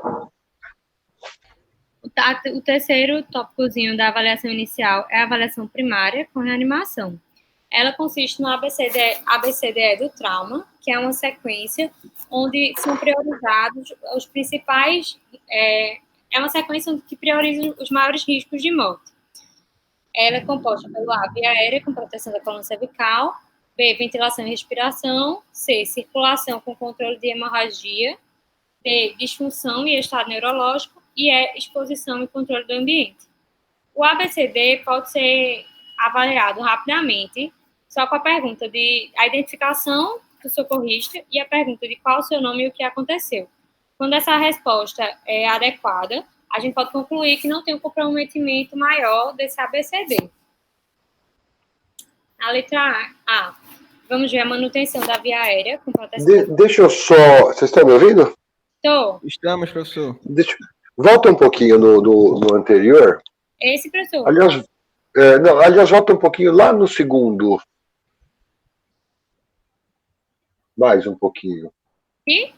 O terceiro tópicozinho da avaliação inicial é a avaliação primária com reanimação. Ela consiste no ABCDE do trauma, que é uma sequência onde são priorizados os principais... É uma sequência que prioriza os maiores riscos de morte. Ela é composta pelo A, via aérea com proteção da coluna cervical, B, ventilação e respiração, C, circulação com controle de hemorragia, D, disfunção e estado neurológico, e E, exposição e controle do ambiente. O ABCD pode ser avaliado rapidamente, só com a pergunta de a identificação do socorrista e a pergunta de qual o seu nome e o que aconteceu. Quando essa resposta é adequada, a gente pode concluir que não tem um comprometimento maior desse ABCD. A letra A. Vamos ver a manutenção da via aérea com proteção. Deixa eu só... Vocês estão me ouvindo? Estou. Estamos, professor. Volta um pouquinho no anterior. Esse, professor. Aliás, volta um pouquinho lá no segundo. Mais um pouquinho. E?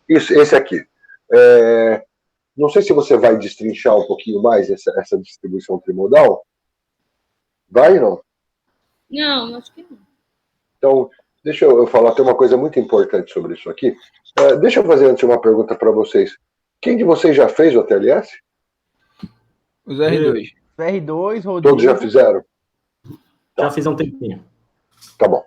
Isso, esse aqui. Não sei se você vai destrinchar um pouquinho mais essa distribuição trimodal. Vai ou não? Não, acho que não. Então, deixa eu falar, tem uma coisa muito importante sobre isso aqui. Deixa eu fazer antes uma pergunta para vocês. Quem de vocês já fez o TLS? Os R2. R2, Rodrigo. Todos já fizeram? Já fiz há um tempinho. Tá bom.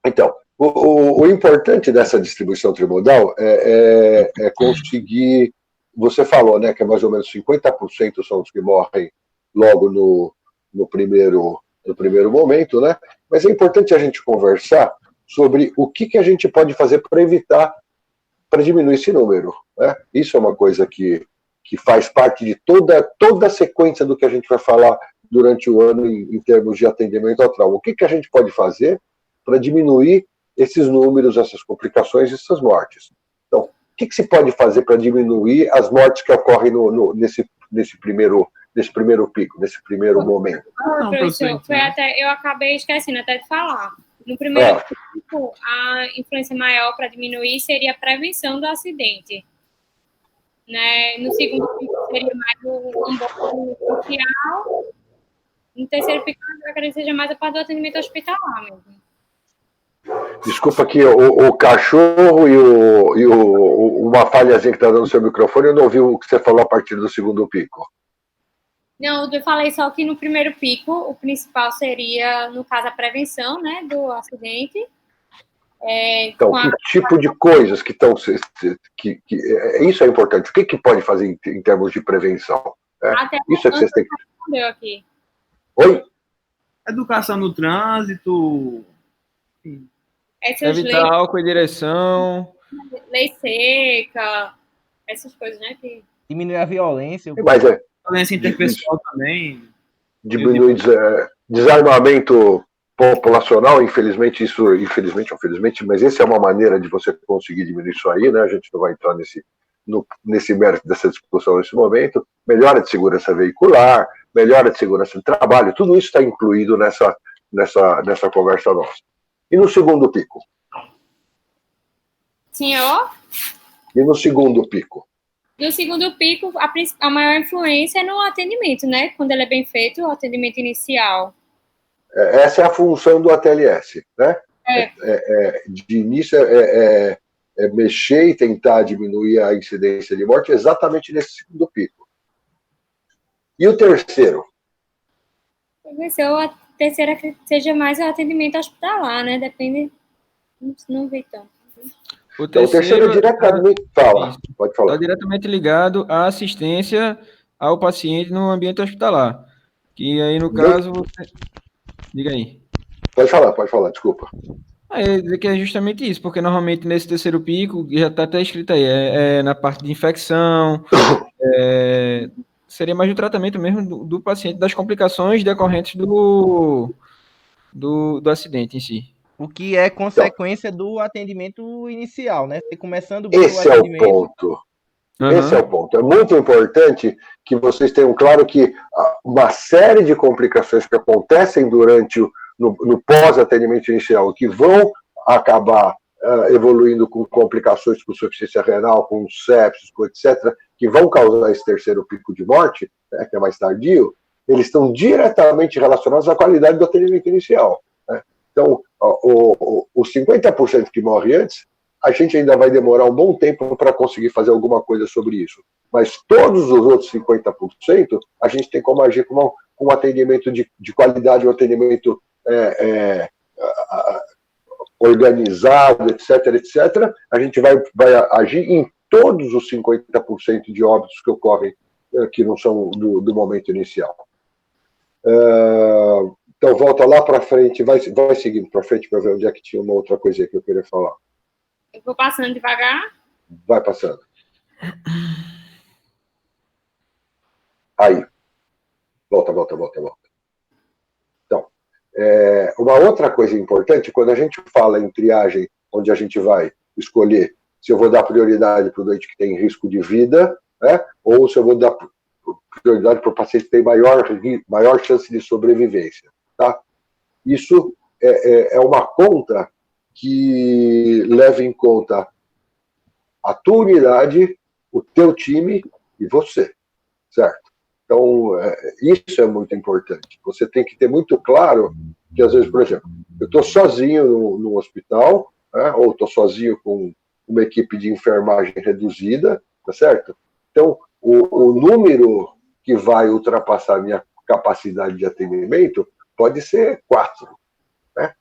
Então, o importante dessa distribuição trimodal é conseguir... Você falou, né, que é mais ou menos 50% são os que morrem logo no primeiro momento, né? Mas é importante a gente conversar sobre o que a gente pode fazer para diminuir esse número, né? Isso é uma coisa que faz parte de toda a sequência do que a gente vai falar durante o ano em termos de atendimento ao trauma. O que a gente pode fazer para diminuir esses números, essas complicações, essas mortes? Então, o que se pode fazer para diminuir as mortes que ocorrem nesse primeiro pico, nesse primeiro momento? Professor, eu acabei esquecendo até de falar. No primeiro pico, a influência maior para diminuir seria a prevenção do acidente. Né? No segundo pico seria mais um bloco social. No terceiro pico, eu acredito que seja mais a parte do atendimento hospitalar mesmo. Desculpa que o cachorro e uma falhazinha que está dando no seu microfone, eu não ouvi o que você falou a partir do segundo pico. Não, eu falei só que no primeiro pico, o principal seria, no caso, a prevenção, né, do acidente. Então, que tipo de coisas que estão... isso é importante. O que pode fazer em termos de prevenção? Isso é que vocês têm que... Respondeu aqui. Oi? Educação no trânsito... Evitar álcool em direção. Lei seca, essas coisas, né? Que... Diminuir a violência. Mas violência interpessoal também. Diminuir desarmamento populacional, infelizmente, mas essa é uma maneira de você conseguir diminuir isso aí, né? A gente não vai entrar nesse mérito dessa discussão nesse momento. Melhora de segurança veicular, melhora de segurança de trabalho, tudo isso está incluído nessa conversa nossa. E no segundo pico? Senhor? E no segundo pico? No segundo pico, a maior influência é no atendimento, né? Quando ele é bem feito, o atendimento inicial. Essa é a função do ATLS, né? De início, mexer e tentar diminuir a incidência de morte exatamente nesse segundo pico. E o terceiro? O terceira que seja mais o atendimento hospitalar, né? Depende, não vê tanto. O terceiro é diretamente... Pode falar. Está diretamente ligado à assistência ao paciente no ambiente hospitalar. Que aí, no caso... Diga aí. Pode falar, desculpa. Dizer que é justamente isso, porque normalmente nesse terceiro pico, já está até escrito aí, na parte de infecção, seria mais o tratamento mesmo do paciente, das complicações decorrentes do acidente em si. O que é consequência do atendimento inicial, né? Você começando bem Esse é o ponto. Esse é o ponto. É muito importante que vocês tenham claro que uma série de complicações que acontecem durante no pós-atendimento inicial, que vão acabar evoluindo com complicações com insuficiência renal, com sepsis, com etc., que vão causar esse terceiro pico de morte, né, que é mais tardio, eles estão diretamente relacionados à qualidade do atendimento inicial. Né? Então, os 50% que morre antes, a gente ainda vai demorar um bom tempo para conseguir fazer alguma coisa sobre isso. Mas todos os outros 50%, a gente tem como agir com um atendimento de qualidade, um atendimento organizado, etc. A gente vai agir em todos os 50% de óbitos que ocorrem, que não são do momento inicial. Então, volta lá para frente, vai seguindo para frente para ver onde é que tinha uma outra coisa que eu queria falar. Eu vou passando devagar. Vai passando. Aí. Volta. Então, uma outra coisa importante, quando a gente fala em triagem, onde a gente vai escolher se eu vou dar prioridade para o doente que tem risco de vida, né, ou se eu vou dar prioridade para o paciente que tem maior chance de sobrevivência. Tá? Isso é uma conta que leva em conta a tua unidade, o teu time e você, certo? Então, isso é muito importante. Você tem que ter muito claro que, às vezes, por exemplo, eu estou sozinho no hospital, né, ou estou sozinho com uma equipe de enfermagem reduzida, tá certo? Então, o número que vai ultrapassar a minha capacidade de atendimento pode ser 4. Né?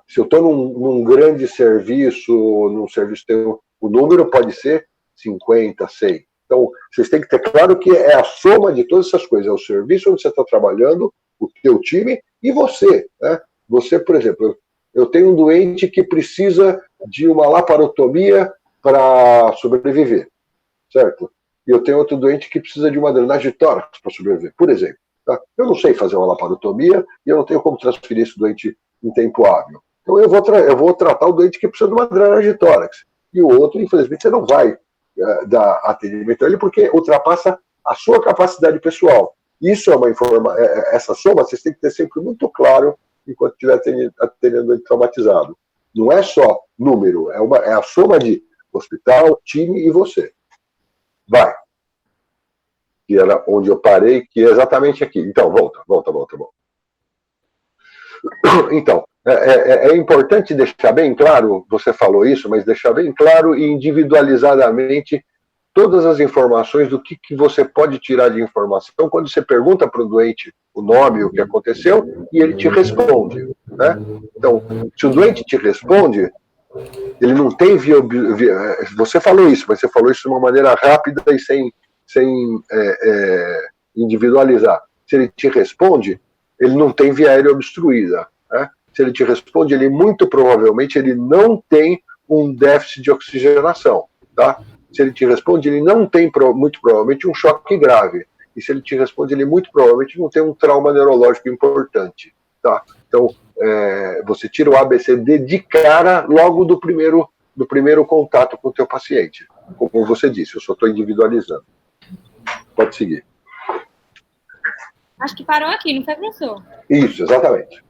Se eu estou num grande serviço, num serviço que tem o número pode ser 50, 100. Então, vocês têm que ter claro que é a soma de todas essas coisas. É o serviço onde você está trabalhando, o teu time e você. Né? Você, por exemplo, eu tenho um doente que precisa de uma laparotomia para sobreviver, certo? E eu tenho outro doente que precisa de uma drenagem de tórax para sobreviver, por exemplo. Tá? Eu não sei fazer uma laparotomia e eu não tenho como transferir esse doente em tempo hábil. Então eu vou tratar o doente que precisa de uma drenagem de tórax. E o outro, infelizmente, você não vai dar atendimento a ele porque ultrapassa a sua capacidade pessoal. Isso é uma informação, essa soma vocês têm que ter sempre muito claro enquanto estiver atendendo ele traumatizado. Não é só número, é a soma de hospital, time e você. Vai. Que era onde eu parei, que é exatamente aqui. Então, volta. Então, é importante deixar bem claro, você falou isso, mas deixar bem claro e individualizadamente todas as informações do que você pode tirar de informação quando você pergunta para o doente o nome, o que aconteceu, e ele te responde. Né? Então, se o doente te responde, ele não tem você falou isso, mas você falou isso de uma maneira rápida e sem individualizar. Se ele te responde, ele não tem via aérea obstruída. Né? Se ele te responde, ele muito provavelmente ele não tem um déficit de oxigenação. Tá? Se ele te responde, ele não tem muito provavelmente um choque grave. E se ele te responde, ele muito provavelmente não tem um trauma neurológico importante. Tá? Então, você tira o ABCD de cara logo do primeiro contato com o teu paciente. Como você disse, eu só estou individualizando. Pode seguir. Acho que parou aqui, não foi, professor? Isso, exatamente.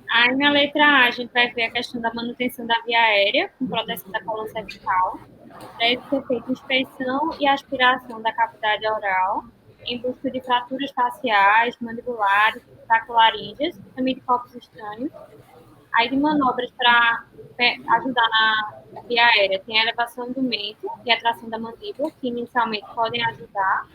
Aí na letra A, a gente vai ver a questão da manutenção da via aérea, com proteção da coluna cervical. Deve ser feita inspeção e aspiração da cavidade oral, em busca de fraturas faciais, mandibulares, traquelaríngeas, também de corpos estranhos. Aí de manobras para ajudar na via aérea, tem a elevação do mento e a tração da mandíbula, que inicialmente podem ajudar.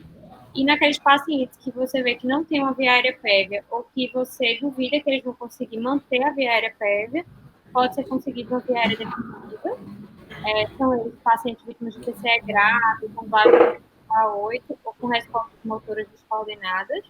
E naqueles pacientes que você vê que não tem uma via aérea prévia ou que você duvida que eles vão conseguir manter a via aérea prévia, pode ser conseguido uma via aérea definitiva. São eles pacientes vítimas de TCE grave, com válvula A8 ou com respostas motoras descoordenadas.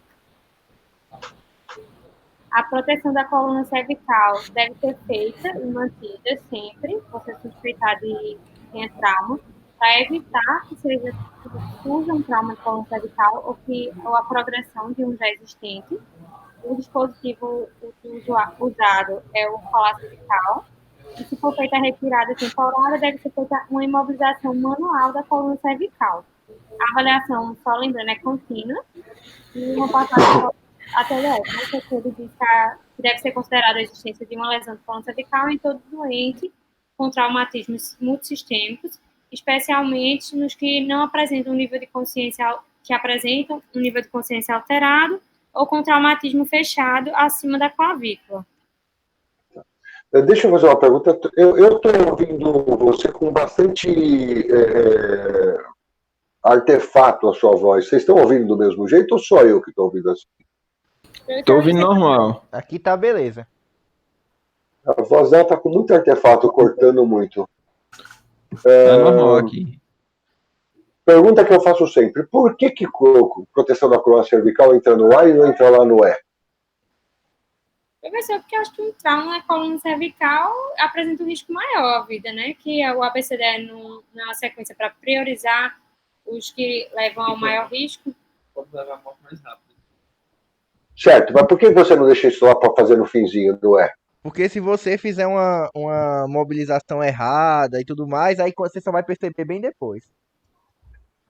A proteção da coluna cervical deve ser feita e mantida sempre, você suspeitar de ter trauma, para evitar que surja um trauma de coluna cervical ou a progressão de um já existente. O dispositivo usado é o colar cervical. E se for feita a retirada temporária, deve ser feita uma imobilização manual da coluna cervical. A avaliação, só lembrando, é contínua e uma passagem até ele diz que deve ser considerada a existência de uma lesão de coluna cervical em todo doente com traumatismos multissistêmicos, especialmente nos que não apresentam um nível de consciência alterado ou com traumatismo fechado acima da clavícula. Deixa eu fazer uma pergunta. Eu estou ouvindo você com bastante artefato a sua voz. Vocês estão ouvindo do mesmo jeito ou só eu que estou ouvindo assim? Tô ouvindo normal. Aqui tá beleza. A voz dela tá com muito artefato, cortando muito. Tá normal aqui. Pergunta que eu faço sempre. Por que proteção da coluna cervical entra no A e não entra lá no E? Professor, porque eu acho que um trauma na coluna cervical apresenta um risco maior à vida, né? Que o ABCDE não é uma sequência para priorizar os que levam ao maior risco. Pode levar a morte mais rápido. Certo, mas por que você não deixa isso lá para fazer no finzinho do E? Porque se você fizer uma mobilização errada e tudo mais, aí você só vai perceber bem depois.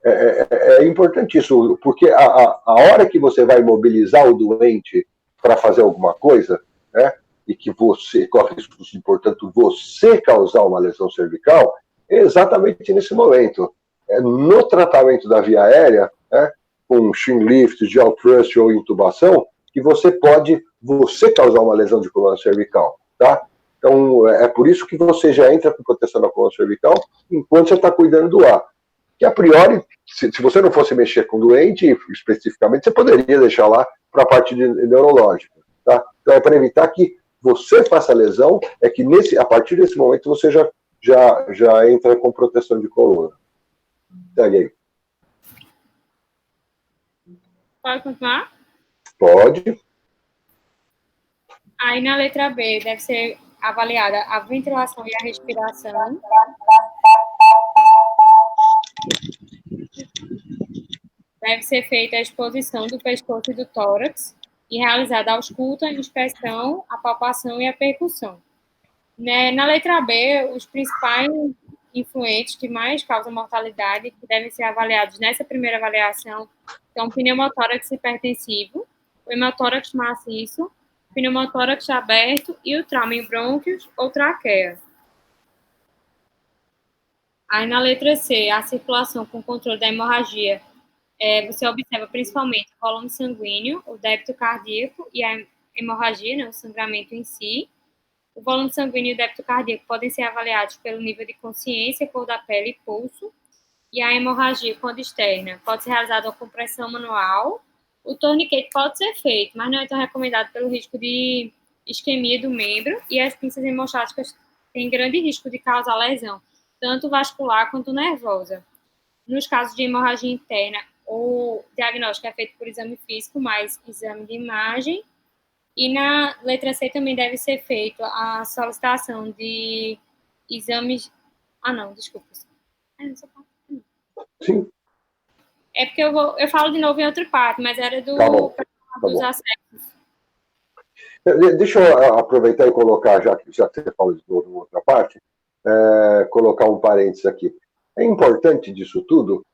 É importante isso, porque a hora que você vai mobilizar o doente para fazer alguma coisa, né, e que você corre riscos de, portanto, você causar uma lesão cervical, é exatamente nesse momento. No tratamento da via aérea, né, com chin lift, gel thrust ou intubação, que você pode causar uma lesão de coluna cervical, tá? Então, é por isso que você já entra com proteção da coluna cervical enquanto você está cuidando do ar. Que, a priori, se você não fosse mexer com o doente, especificamente, você poderia deixar lá para a parte neurológica, tá? Então, é para evitar que você faça lesão, é que a partir desse momento você já entra com proteção de coluna. Segue aí. Pode continuar? Pode. Aí, na letra B, deve ser avaliada a ventilação e a respiração. Deve ser feita a exposição do pescoço e do tórax e realizada a ausculta, a inspeção, a palpação e a percussão. Na letra B, os principais influentes que mais causam mortalidade, que devem ser avaliados nessa primeira avaliação, são o pneumotórax hipertensivo, o hemotórax maciço, o pneumotórax aberto e o trauma em brônquios ou traqueia. Aí, na letra C, a circulação com controle da hemorragia, você observa principalmente o volume sanguíneo, o débito cardíaco e a hemorragia, né, o sangramento em si. O volume sanguíneo e o débito cardíaco podem ser avaliados pelo nível de consciência, cor da pele e pulso. E a hemorragia, quando externa, pode ser realizada com compressão manual. O torniquete pode ser feito, mas não é tão recomendado pelo risco de isquemia do membro. E as pinças hemostáticas têm grande risco de causar lesão, tanto vascular quanto nervosa. Nos casos de hemorragia interna, o diagnóstico é feito por exame físico, mais exame de imagem. E na letra C também deve ser feita a solicitação de exames... Ah, não, desculpa. Sim. É porque eu falo de novo em outra parte, mas era dos acessos. Deixa eu aproveitar e colocar, já que você falou de novo em outra parte, colocar um parênteses aqui. É importante disso tudo,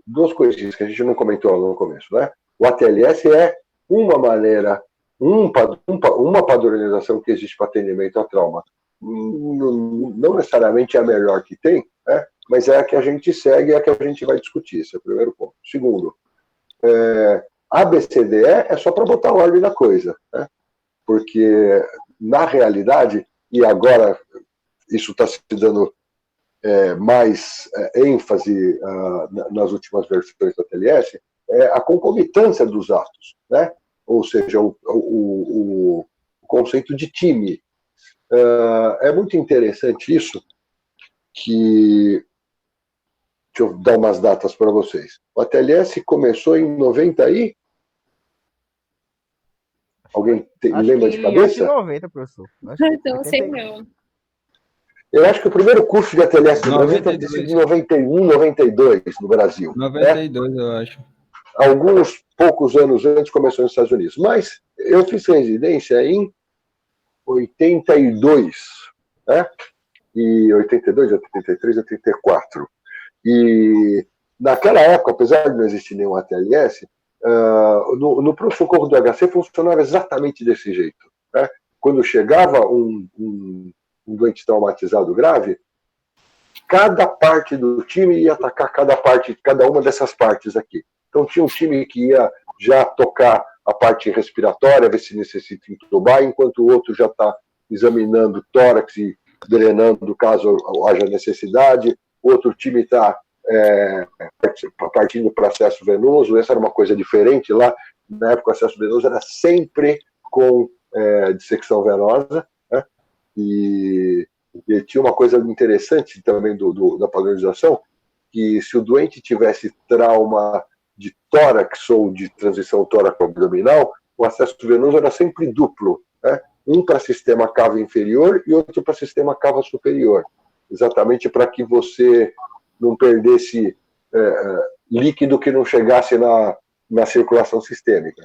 duas coisinhas que a gente não comentou no começo, né? O ATLS é uma maneira, uma padronização que existe para atendimento a trauma. Não necessariamente é a melhor que tem, né? Mas é a que a gente segue e é a que a gente vai discutir. Esse é o primeiro ponto. Segundo, ABCDE é só para botar ordem na coisa, né? Porque, na realidade, e agora isso está se dando mais ênfase nas últimas versões do ATLS, a concomitância dos atos, né? Ou seja, o conceito de time. É muito interessante isso, que... Deixa eu dar umas datas para vocês. O ATLS começou em 90 aí? Alguém lembra de cabeça? Acho que 90, professor. Não sei não. Eu acho que o primeiro curso de ATLS no Brasil deve ter sido em 91, 92 no Brasil. 92, né? Eu acho. Alguns poucos anos antes começou nos Estados Unidos. Mas eu fiz residência em 82, né? E 82, 83, 84. E naquela época, apesar de não existir nenhum ATLS, no pronto-socorro do HC funcionava exatamente desse jeito, né? Quando chegava um doente traumatizado grave, cada parte do time ia atacar cada uma dessas partes aqui. Então tinha um time que ia já tocar a parte respiratória, ver se necessita entubar, enquanto o outro já está examinando tórax e drenando caso haja necessidade. O outro time está partindo para acesso venoso. Essa era uma coisa diferente lá. Na época, o acesso venoso era sempre com dissecção venosa, né? E tinha uma coisa interessante também da padronização, que se o doente tivesse trauma de tórax ou de transição tóraco-abdominal, o acesso venoso era sempre duplo, né? Um para sistema cava inferior e outro para sistema cava superior, exatamente para que você não perdesse líquido que não chegasse na circulação sistêmica.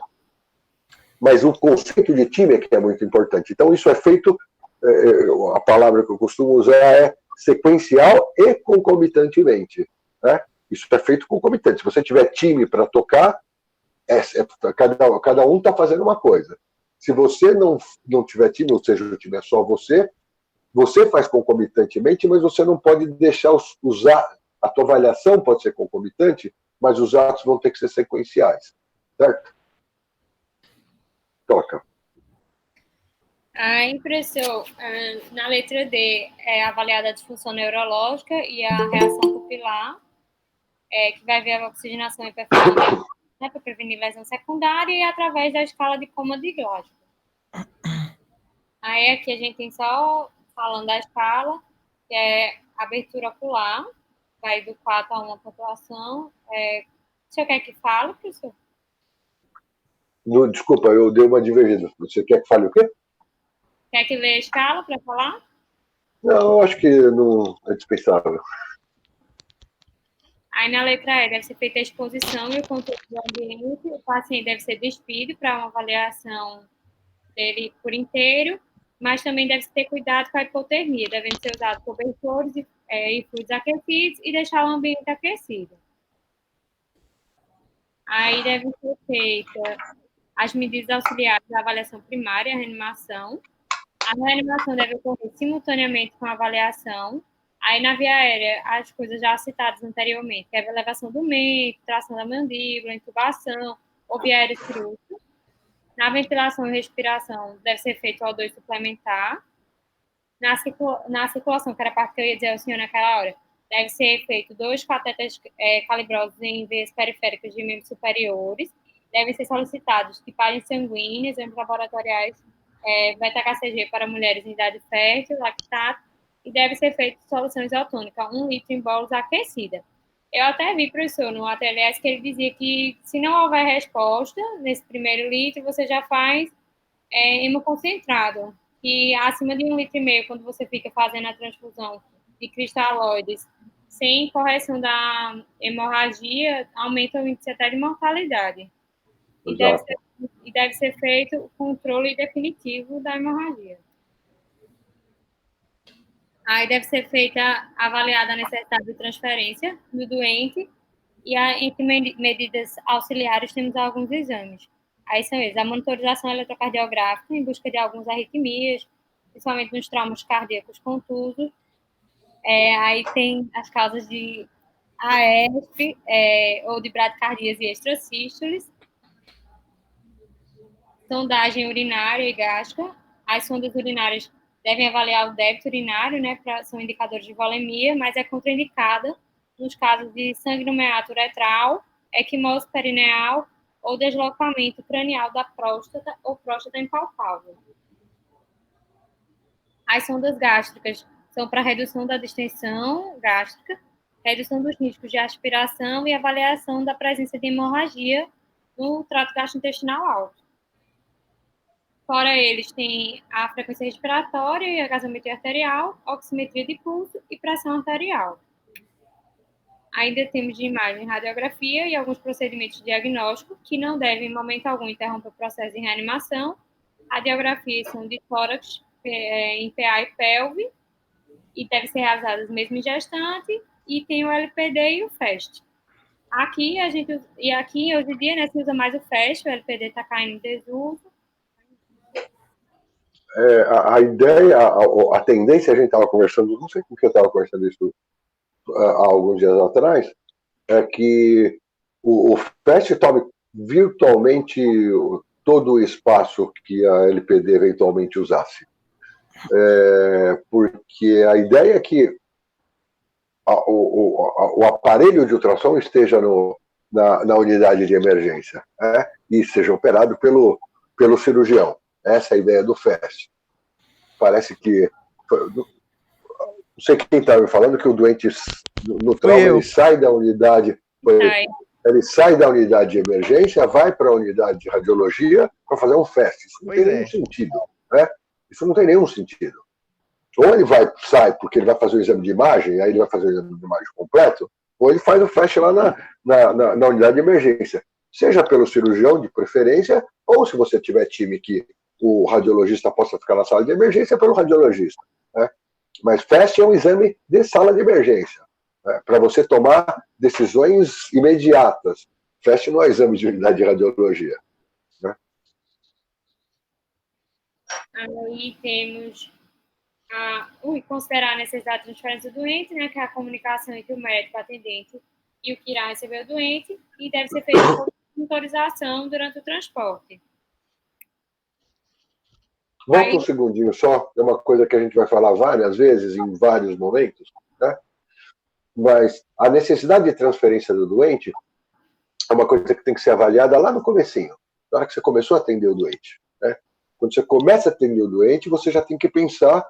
Mas o conceito de time é que é muito importante. Então, isso é feito, a palavra que eu costumo usar é sequencial e concomitantemente, né? Isso é feito concomitante. Se você tiver time para tocar, cada um está fazendo uma coisa. Se você não tiver time, ou seja, o time é só você faz concomitantemente, mas você não pode deixar a tua avaliação pode ser concomitante, mas os atos vão ter que ser sequenciais, certo? Toca. Aí, professor, na letra D é avaliada a disfunção neurológica e a reação pupilar, que vai ver a oxigenação e performance, né, para prevenir lesão secundária e através da escala de coma de Glasgow. Aí aqui a gente tem só falando da escala, que é abertura ocular, vai do 4 a 1 pontuação. O senhor quer que fale, professor? Desculpa, eu dei uma divergida. Você quer que fale o quê? Quer que leia a escala para falar? Não, acho que não é dispensável. Aí na letra E deve ser feita a exposição e o controle do ambiente. O paciente deve ser despido para uma avaliação dele por inteiro, mas também deve ter cuidado com a hipotermia, devendo ser usados cobertores e fluidos aquecidos e deixar o ambiente aquecido. Aí deve ser feita as medidas auxiliares da avaliação primária, a reanimação. A reanimação deve ocorrer simultaneamente com a avaliação. Aí, na via aérea, as coisas já citadas anteriormente, que é a elevação do mento, tração da mandíbula, intubação, ou via aérea cirúrgica. Na ventilação e respiração, deve ser feito o O2 suplementar. Na circulação, que era a parte que eu ia dizer ao senhor naquela hora, deve ser feito 2 catéteres calibrosos em veias periféricas de membros superiores. Devem ser solicitados tipagens sanguíneas, exames laboratoriais, beta-HCG para mulheres em idade fértil, lactato, e deve ser feito solução isotônica, 1 litro em bolos aquecida. Eu até vi, professor, no ATLS, que ele dizia que se não houver resposta nesse primeiro litro, você já faz hemoconcentrado, que acima de 1,5 litro, quando você fica fazendo a transfusão de cristalóides sem correção da hemorragia, aumenta o índice até de mortalidade. E deve ser feito o controle definitivo da hemorragia. Aí deve ser feita, avaliada a necessidade de transferência do doente, e entre medidas auxiliares temos alguns exames. Aí são eles: a monitorização eletrocardiográfica em busca de algumas arritmias, principalmente nos traumas cardíacos contusos. Aí tem as causas de AF ou de bradicardias e extrasístoles. Sondagem urinária e gástrica. As sondas urinárias devem avaliar o débito urinário, né, são indicadores de volemia, mas é contraindicada nos casos de sangue no meato uretral equimose perineal ou deslocamento cranial da próstata ou próstata impalpável. As sondas gástricas são para redução da distensão gástrica, redução dos riscos de aspiração e avaliação da presença de hemorragia no trato gastrointestinal alto. Fora eles, tem a frequência respiratória e a gasometria arterial, oximetria de pulso e pressão arterial. Ainda temos de imagem radiografia e alguns procedimentos de diagnóstico que não devem, em momento algum, interromper o processo de reanimação. Radiografias são de tórax, em PA e pelve, e devem ser realizadas mesmo em gestante, e tem o LPD e o FAST. Aqui, hoje em dia, né, se usa mais o FAST, o LPD está caindo em desuso. A ideia, a tendência, a gente estava conversando, não sei com que eu estava conversando isso há alguns dias atrás, é que o FAST tome virtualmente todo o espaço que a LPD eventualmente usasse. Porque a ideia é que o aparelho de ultrassom esteja na unidade de emergência, né? E seja operado pelo cirurgião. Essa é a ideia do FAST. Parece que... Não sei quem estava me falando que o doente no trauma ele sai da unidade... Ele sai da unidade de emergência, vai para a unidade de radiologia para fazer um FAST. Isso não tem nenhum sentido, né? Isso não tem nenhum sentido. Ou ele sai porque ele vai fazer o exame de imagem, aí ele vai fazer o exame de imagem completo, ou ele faz o FAST lá na unidade de emergência. Seja pelo cirurgião, de preferência, ou se você tiver time que o radiologista possa ficar na sala de emergência, pelo radiologista, né? Mas FAST é um exame de sala de emergência, né? Para você tomar decisões imediatas. FAST não é exame de unidade de radiologia, né? Aí temos considerar a necessidade de transferência do doente, né, que é a comunicação entre o médico, o atendente e o que irá receber o doente, e deve ser feita monitorização durante o transporte. Volta um segundinho só, é uma coisa que a gente vai falar várias vezes, em vários momentos, né? Mas a necessidade de transferência do doente é uma coisa que tem que ser avaliada lá no comecinho, na hora que você começou a atender o doente, né? Quando você começa a atender o doente, você já tem que pensar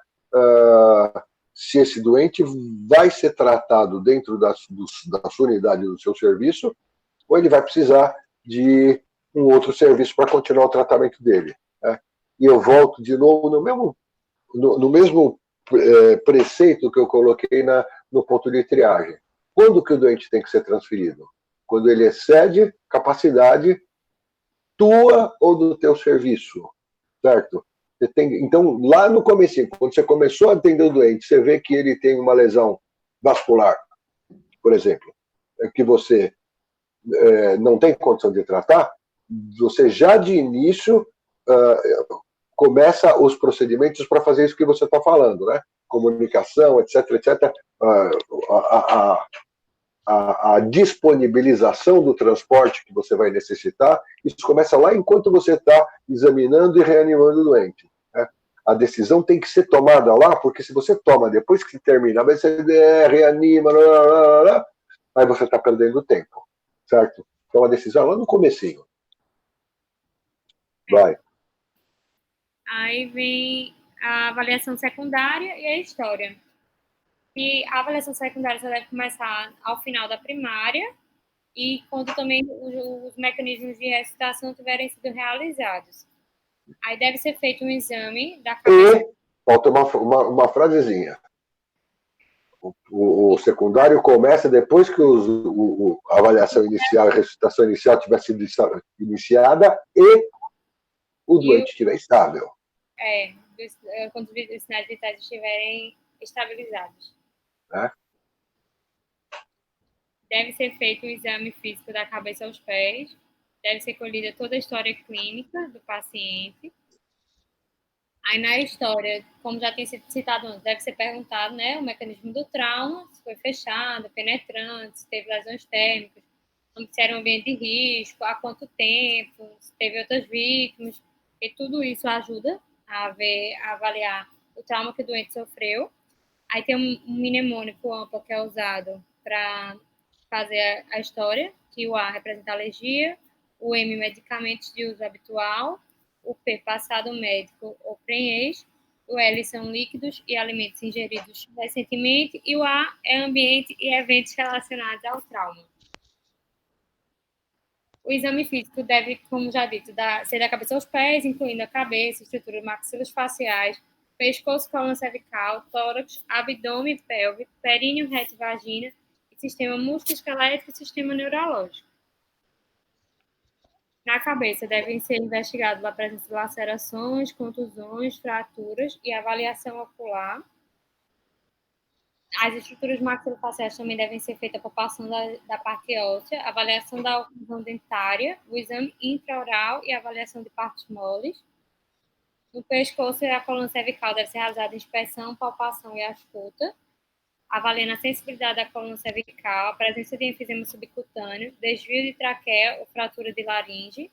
se esse doente vai ser tratado dentro da sua unidade, do seu serviço, ou ele vai precisar de um outro serviço para continuar o tratamento dele, né? E eu volto de novo no mesmo preceito que eu coloquei no ponto de triagem. Quando que o doente tem que ser transferido? Quando ele excede capacidade tua ou do teu serviço, certo? Então, lá no comecinho, quando você começou a atender o doente, você vê que ele tem uma lesão vascular, por exemplo, que você não tem condição de tratar, você já de início começa os procedimentos para fazer isso que você está falando, né? Comunicação, etc, etc. A disponibilização do transporte que você vai necessitar, isso começa lá enquanto você está examinando e reanimando o doente, né? A decisão tem que ser tomada lá, porque se você toma depois que termina, você reanima, aí você está perdendo tempo, certo? Então a decisão é lá no comecinho. Vai. Aí vem a avaliação secundária e a história. E a avaliação secundária só deve começar ao final da primária e quando também os mecanismos de ressuscitação tiverem sido realizados. Aí deve ser feito um exame da cabeça. E falta uma frasezinha. O secundário começa depois que a avaliação inicial, a ressuscitação inicial tiver sido iniciada e o doente estiver estável. Quando os sinais vitais estiverem estabilizados. Deve ser feito um exame físico da cabeça aos pés, deve ser colhida toda a história clínica do paciente. Aí na história, como já tinha sido citado antes, deve ser perguntado, né, o mecanismo do trauma, se foi fechado, penetrante, se teve lesões térmicas, se era um ambiente de risco, há quanto tempo, se teve outras vítimas, e tudo isso ajuda a avaliar o trauma que o doente sofreu. Aí tem um mnemônico amplo que é usado para fazer a história, que o A representa alergia, o M, medicamentos de uso habitual, o P, passado médico ou pré-ex, o L são líquidos e alimentos ingeridos recentemente, e o A é ambiente e eventos relacionados ao trauma. O exame físico deve, como já dito, ser da cabeça aos pés, incluindo a cabeça, estruturas maxilofaciais, pescoço, coluna cervical, tórax, abdômen, pelve, períneo, reto e vagina, e sistema musculoesquelético e sistema neurológico. Na cabeça devem ser investigados a presença de lacerações, contusões, fraturas e avaliação ocular. As estruturas maxilofaciais também devem ser feitas a palpação da parte óssea, avaliação da oclusão dentária, o exame intraoral e avaliação de partes moles. No pescoço e a coluna cervical deve ser realizada inspeção, palpação e ausculta, avaliando a sensibilidade da coluna cervical, a presença de enfisema subcutâneo, desvio de traqueia ou fratura de laringe.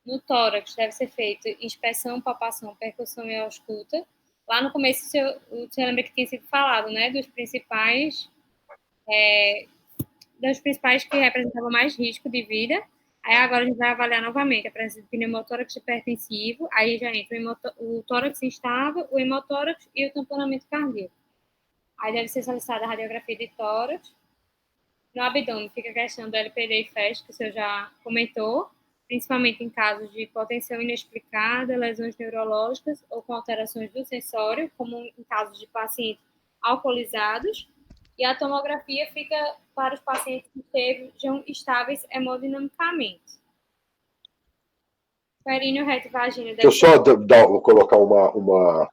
No tórax deve ser feita inspeção, palpação, percussão e ausculta. Lá no começo, você lembra que tinha sido falado, né, dos principais que representavam mais risco de vida. Aí agora a gente vai avaliar novamente a presença de pneumotórax hipertensivo, aí já entra o tórax instável, o hemotórax e o tamponamento cardíaco. Aí deve ser solicitada a radiografia de tórax. No abdômen fica a questão do LPD e FEST, que o senhor já comentou, principalmente em casos de hipotensão inexplicada, lesões neurológicas ou com alterações do sensório, como em casos de pacientes alcoolizados. E a tomografia fica para os pacientes que estejam estáveis hemodinamicamente. Períneo, reto e vagina... Deixa eu só colocar uma...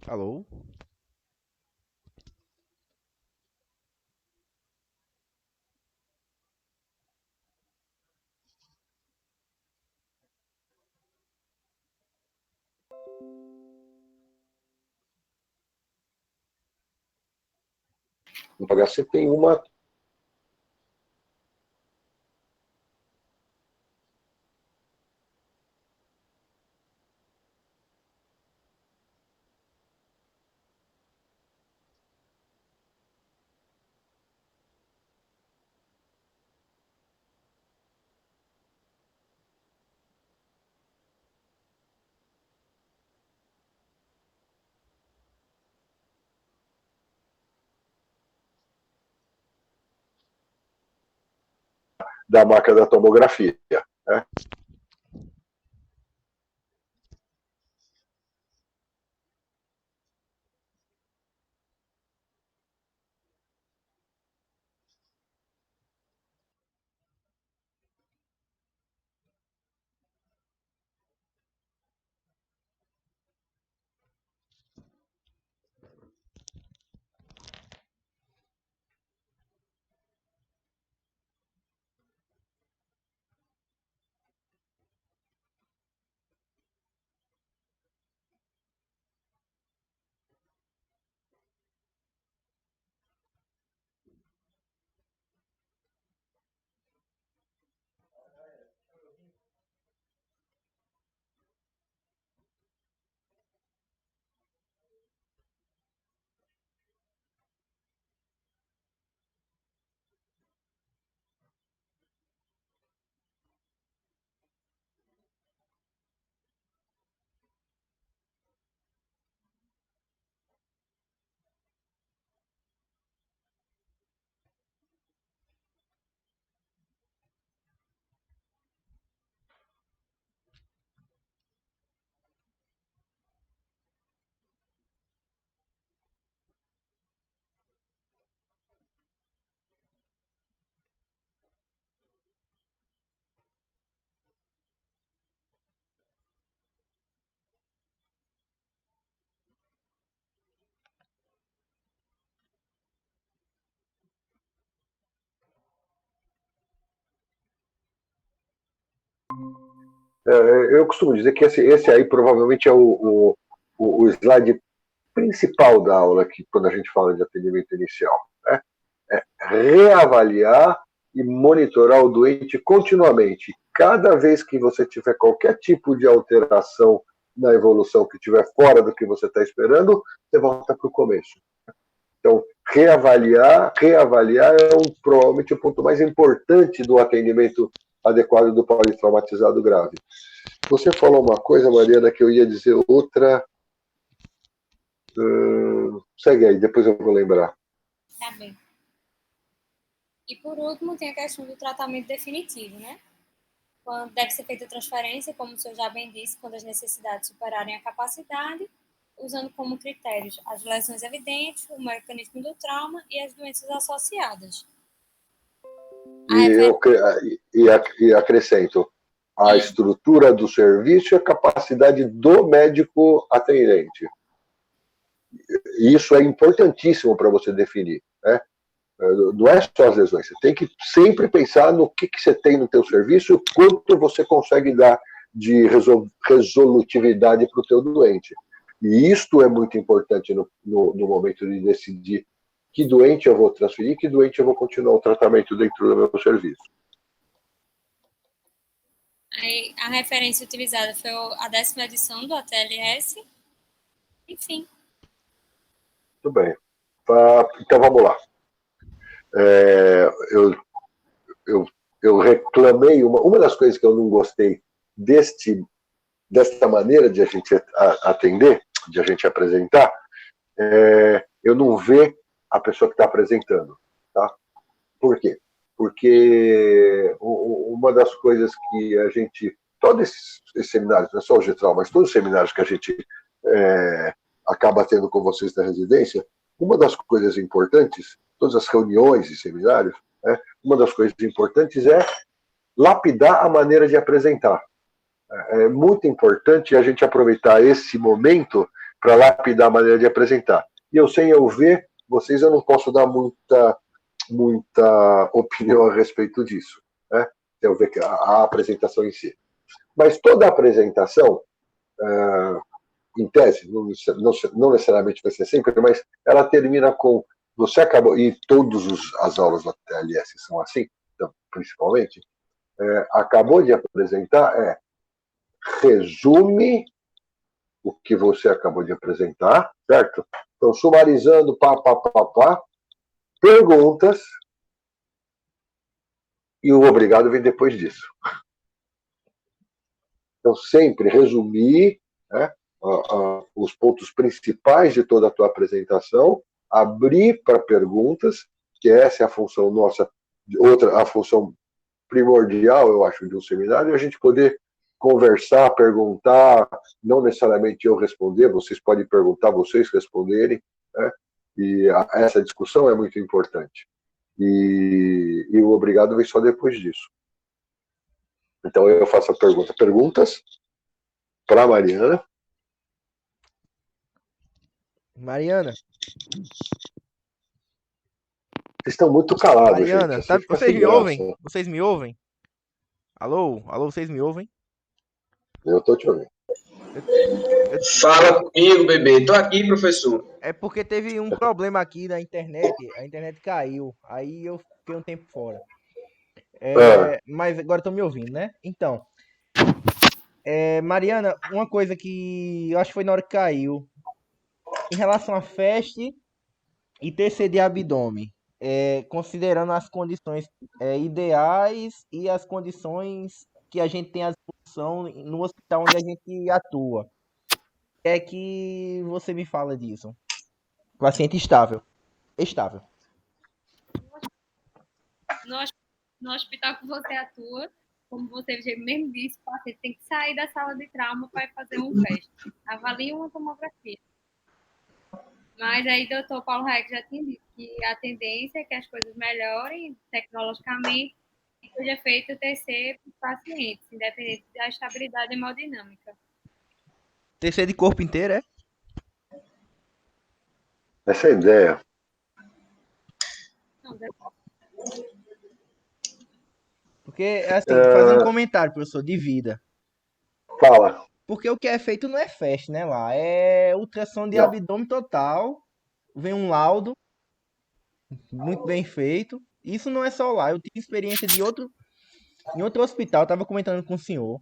Alô? No HC tem uma... da marca da tomografia, né? Eu costumo dizer que esse aí provavelmente é o slide principal da aula aqui, quando a gente fala de atendimento inicial, né? É reavaliar e monitorar o doente continuamente. Cada vez que você tiver qualquer tipo de alteração na evolução que estiver fora do que você está esperando, você volta para o começo. Então, reavaliar é provavelmente o ponto mais importante do atendimento adequado do politraumatizado grave. Você falou uma coisa, Mariana, que eu ia dizer outra. Segue aí, depois eu vou lembrar. Tá bem. E por último, tem a questão do tratamento definitivo, né? Quando deve ser feita a transferência, como o senhor já bem disse, quando as necessidades superarem a capacidade, usando como critérios as lesões evidentes, o mecanismo do trauma e as doenças associadas. E acrescento a estrutura do serviço e a capacidade do médico atendente. Isso é importantíssimo para você definir, né? Não é só as lesões, você tem que sempre pensar no que você tem no teu serviço e quanto você consegue dar de resolutividade para o teu doente. E isto é muito importante no momento de decidir que doente eu vou transferir, que doente eu vou continuar o tratamento dentro do meu serviço. A referência utilizada foi a 10ª edição do ATLS. Enfim. Muito bem. Então vamos lá. Eu reclamei, uma das coisas que eu não gostei desta maneira de a gente atender, de a gente apresentar, eu não ver a pessoa que está apresentando, tá? Por quê? Porque uma das coisas que a gente, todos esses seminários, não é só o GETRAL, mas todos os seminários que a gente acaba tendo com vocês na residência, uma das coisas importantes, todas as reuniões e seminários, uma das coisas importantes é lapidar a maneira de apresentar. É muito importante a gente aproveitar esse momento para lapidar a maneira de apresentar. E eu, sem eu ver vocês, eu não posso dar muita opinião a respeito disso, né? Eu ver a apresentação em si. Mas toda a apresentação, em tese, não necessariamente vai ser sempre, mas ela termina com você acabou, e todas as aulas da TLS são assim, então, principalmente, acabou de apresentar, resume o que você acabou de apresentar, certo? Então, sumarizando, perguntas, e o obrigado vem depois disso. Então, sempre resumir, né, os pontos principais de toda a tua apresentação, abrir para perguntas, que essa é a função nossa, a função primordial, eu acho, de um seminário, a gente poder conversar, perguntar, não necessariamente eu responder, vocês podem perguntar, vocês responderem, né? E essa discussão é muito importante. E o obrigado vem só depois disso. Então eu faço a pergunta. Perguntas para a Mariana. Mariana. Vocês estão muito calados, Mariana, gente. Tá, vocês me ouvem? Vocês me ouvem? Alô? Alô, vocês me ouvem? Eu tô te ouvindo. Fala comigo, bebê. Tô aqui, professor. É porque teve um problema aqui na internet. A internet caiu. Aí eu fiquei um tempo fora. Mas agora estão me ouvindo, né? Então, Mariana, uma coisa que eu acho que foi na hora que caiu. Em relação a FAST e TC de abdômen, considerando as condições ideais e as condições que a gente tem à disposição no hospital onde a gente atua. O que é que você me fala disso? Paciente estável. Estável. No hospital que você atua, como você mesmo disse, o paciente tem que sair da sala de trauma para fazer um teste. Avalie uma tomografia. Mas aí o doutor Paulo Reck já tinha dito que a tendência é que as coisas melhorem tecnologicamente e seja feito o TC para os pacientes, independente da estabilidade hemodinâmica. TC de corpo inteiro, é? Essa é a ideia. Não, Porque, assim, fazendo um comentário, professor, de vida. Fala. Porque o que é feito não é FAST, né, lá? É ultrassom de abdômen total. Vem um laudo muito bem feito. Isso não é só lá. Eu tive experiência em outro hospital, eu tava comentando com o senhor.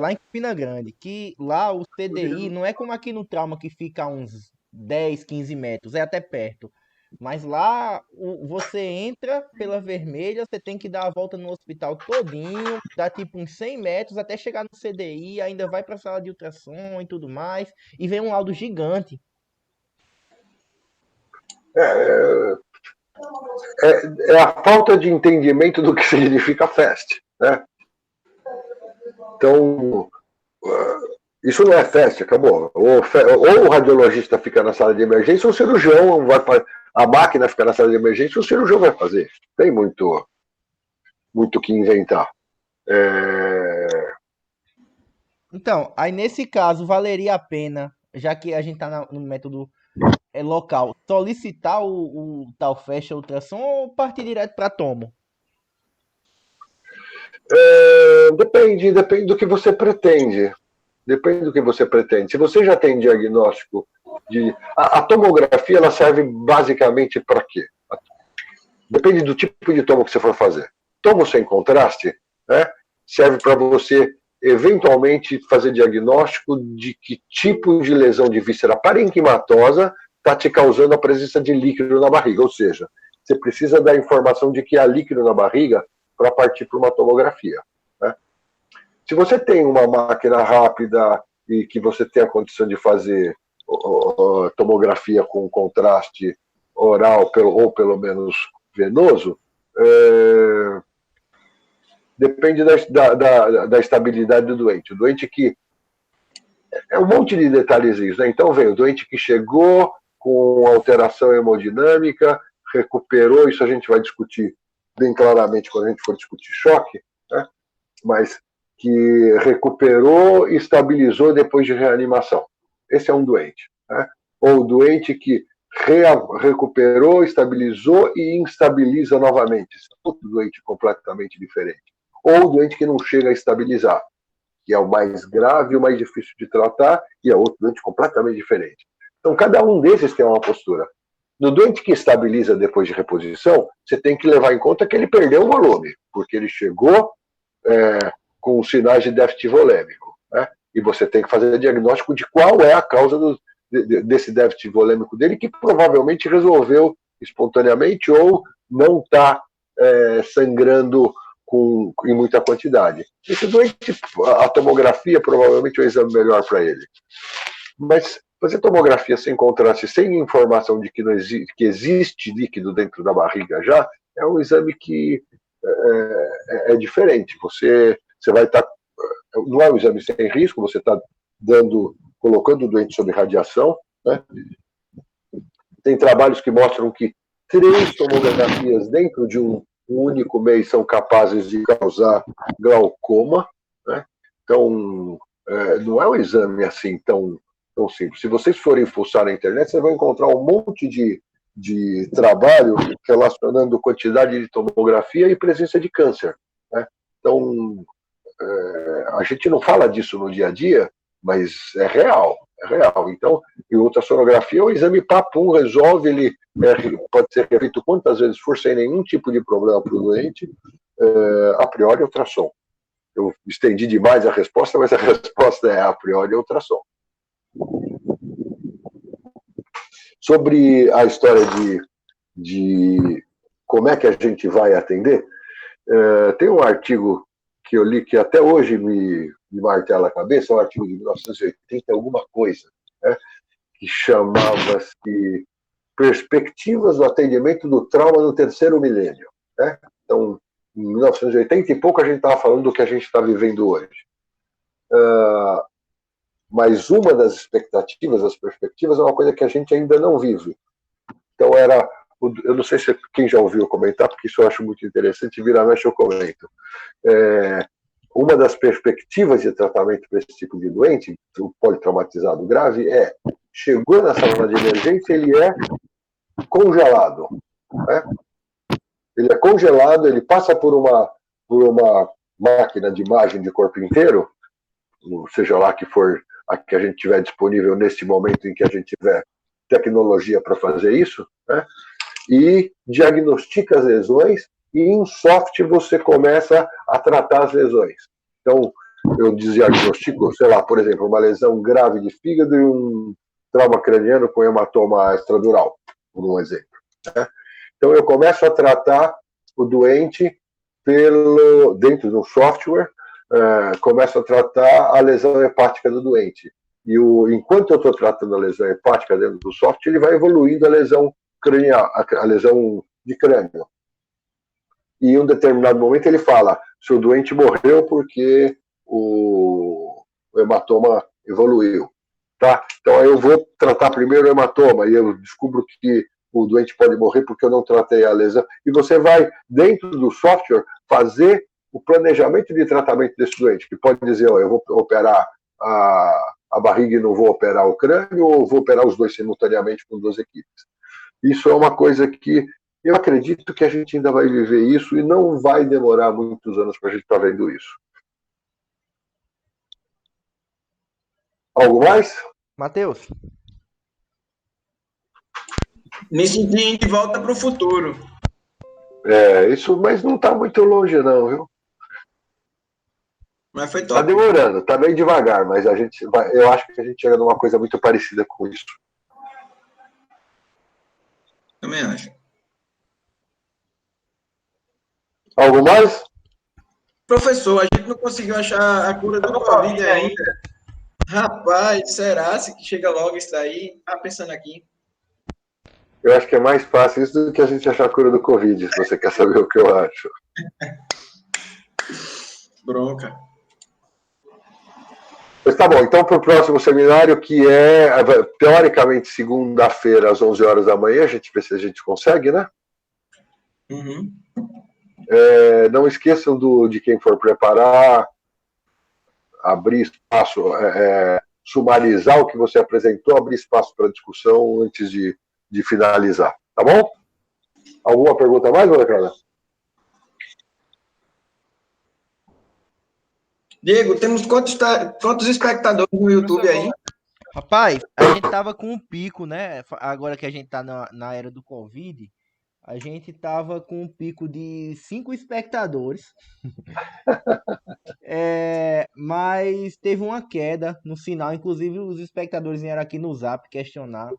lá em Campina Grande, que lá o CDI não é como aqui no trauma que fica a uns 10, 15 metros, é até perto. Mas lá você entra pela vermelha, você tem que dar a volta no hospital todinho, dá tipo uns 100 metros até chegar no CDI, ainda vai para a sala de ultrassom e tudo mais, e vem um laudo gigante. É a falta de entendimento do que significa FAST, né? Então, isso não é FAST, acabou. Ou o radiologista fica na sala de emergência, ou o cirurgião vai fazer. A máquina fica na sala de emergência, o cirurgião vai fazer. Tem muito que inventar. Então, aí nesse caso, valeria a pena, já que a gente está no método local, solicitar o tal FAST ultrassom ou partir direto para tomo? Depende do que você pretende. Depende do que você pretende. Se você já tem diagnóstico de... A tomografia, ela serve basicamente para quê? Depende do tipo de tomo que você for fazer. Tomo sem contraste, né, serve para você, eventualmente, fazer diagnóstico de que tipo de lesão de víscera parenquimatosa está te causando a presença de líquido na barriga. Ou seja, você precisa da informação de que há líquido na barriga para partir para uma tomografia. Né? Se você tem uma máquina rápida e que você tem a condição de fazer tomografia com contraste oral ou pelo menos venoso, depende da estabilidade do doente. O doente que... É um monte de detalhezinhos, né? Então, vem o doente que chegou com alteração hemodinâmica, recuperou, isso a gente vai discutir bem claramente quando a gente for discutir choque, né? Mas que recuperou e estabilizou depois de reanimação. Esse é um doente. Né? Ou o doente que recuperou, estabilizou e instabiliza novamente. Esse é outro doente completamente diferente. Ou o doente que não chega a estabilizar, que é o mais grave, o mais difícil de tratar, e é outro doente completamente diferente. Então, cada um desses tem uma postura. No doente que estabiliza depois de reposição, você tem que levar em conta que ele perdeu o volume, porque ele chegou com sinais de déficit volêmico. Né? E você tem que fazer o diagnóstico de qual é a causa desse déficit volêmico dele, que provavelmente resolveu espontaneamente ou não está sangrando em muita quantidade. Esse doente, a tomografia provavelmente é o exame melhor para ele. Mas fazer tomografia sem contraste, sem informação de que existe líquido dentro da barriga já, é um exame que é diferente. Você vai estar... não é um exame sem risco, você está colocando o doente sob radiação. Né? Tem trabalhos que mostram que 3 tomografias dentro de um único mês são capazes de causar glaucoma. Né? Então, não é um exame assim tão simples. Se vocês forem fuçar na internet, vocês vão encontrar um monte de trabalho relacionando quantidade de tomografia e presença de câncer. Né? Então, a gente não fala disso no dia a dia, mas é real. Então, e ultrassonografia é um exame papum, resolve, ele pode ser feito quantas vezes for sem nenhum tipo de problema para o doente, a priori ultrassom. Eu estendi demais a resposta, mas a resposta é a priori ultrassom. Sobre a história de como é que a gente vai atender, tem um artigo que eu li que até hoje me martela a cabeça, um artigo de 1980, alguma coisa, né, que chamava-se Perspectivas do Atendimento do Trauma no Terceiro Milênio. Né? Então, em 1980 e pouco a gente estava falando do que a gente está vivendo hoje. Mas uma das expectativas, das perspectivas, é uma coisa que a gente ainda não vive. Então, eu não sei se quem já ouviu comentar, porque isso eu acho muito interessante, vira mexe eu comento. Uma das perspectivas de tratamento para esse tipo de doente, o politraumatizado grave, chegou na sala de emergência, ele é congelado. Né? Ele é congelado, ele passa por uma máquina de imagem de corpo inteiro, seja lá que for a que a gente tiver disponível nesse momento em que a gente tiver tecnologia para fazer isso, né? E diagnostica as lesões e em software você começa a tratar as lesões. Então, eu diagnostico, sei lá, por exemplo, uma lesão grave de fígado e um trauma craniano com hematoma extradural, por um exemplo. Né? Então, eu começo a tratar o doente dentro do software, começo a tratar a lesão hepática do doente. E enquanto eu estou tratando a lesão hepática dentro do software, ele vai evoluindo a lesão cranial, a lesão de crânio. E em um determinado momento ele fala, seu doente morreu porque o hematoma evoluiu. Tá? Então eu vou tratar primeiro o hematoma e eu descubro que o doente pode morrer porque eu não tratei a lesão. E você vai, dentro do software, fazer o planejamento de tratamento desse doente, que pode dizer, eu vou operar a barriga e não vou operar o crânio, ou vou operar os dois simultaneamente com 2 equipes. Isso é uma coisa que eu acredito que a gente ainda vai viver isso e não vai demorar muitos anos para a gente estar vendo isso. Algo mais? Matheus? Me senti de volta para o futuro. Isso, mas não está muito longe não, viu? Mas foi top. Está demorando, está bem devagar, mas eu acho que a gente chega numa coisa muito parecida com isso. Também acho. Algo mais? Professor, a gente não conseguiu achar a cura do Covid ainda. Rapaz, será que chega logo isso daí? Tá pensando aqui. Eu acho que é mais fácil isso do que a gente achar a cura do Covid, se você quer saber o que eu acho. Bronca. Mas tá bom, então para o próximo seminário, que é, teoricamente, segunda-feira, às 11 horas da manhã, a gente vê se a gente consegue, né? Uhum. Não esqueçam de quem for preparar, abrir espaço, sumarizar o que você apresentou, abrir espaço para discussão antes de finalizar, tá bom? Alguma pergunta mais, molecada? Diego, temos quantos espectadores no YouTube aí? Rapaz, a gente tava com um pico, né? Agora que a gente tá na era do Covid, a gente tava com um pico de 5 espectadores. Mas teve uma queda no sinal. Inclusive, os espectadores vieram aqui no Zap questionar.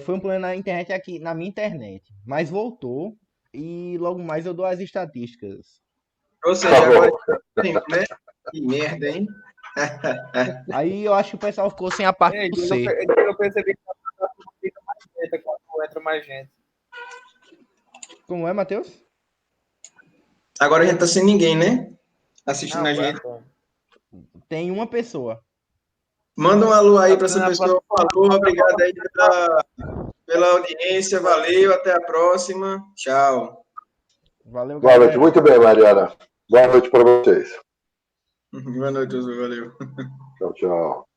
Foi um problema na internet aqui, na minha internet. Mas voltou. E logo mais eu dou as estatísticas. Ou seja, agora né? Que merda, hein? Aí eu acho que o pessoal ficou sem a parte do C. Eu percebi que fica mais gente quando entra mais gente. Como é, Matheus? Agora a gente tá sem ninguém, né? Assistindo a gente. Tem uma pessoa. Manda um alô aí para essa pessoa. Alô, obrigado aí pela audiência. Valeu, até a próxima. Tchau. Valeu, Boa galera. noite, muito bem, Mariana. Boa noite para vocês. Boa noite, valeu. Tchau, tchau.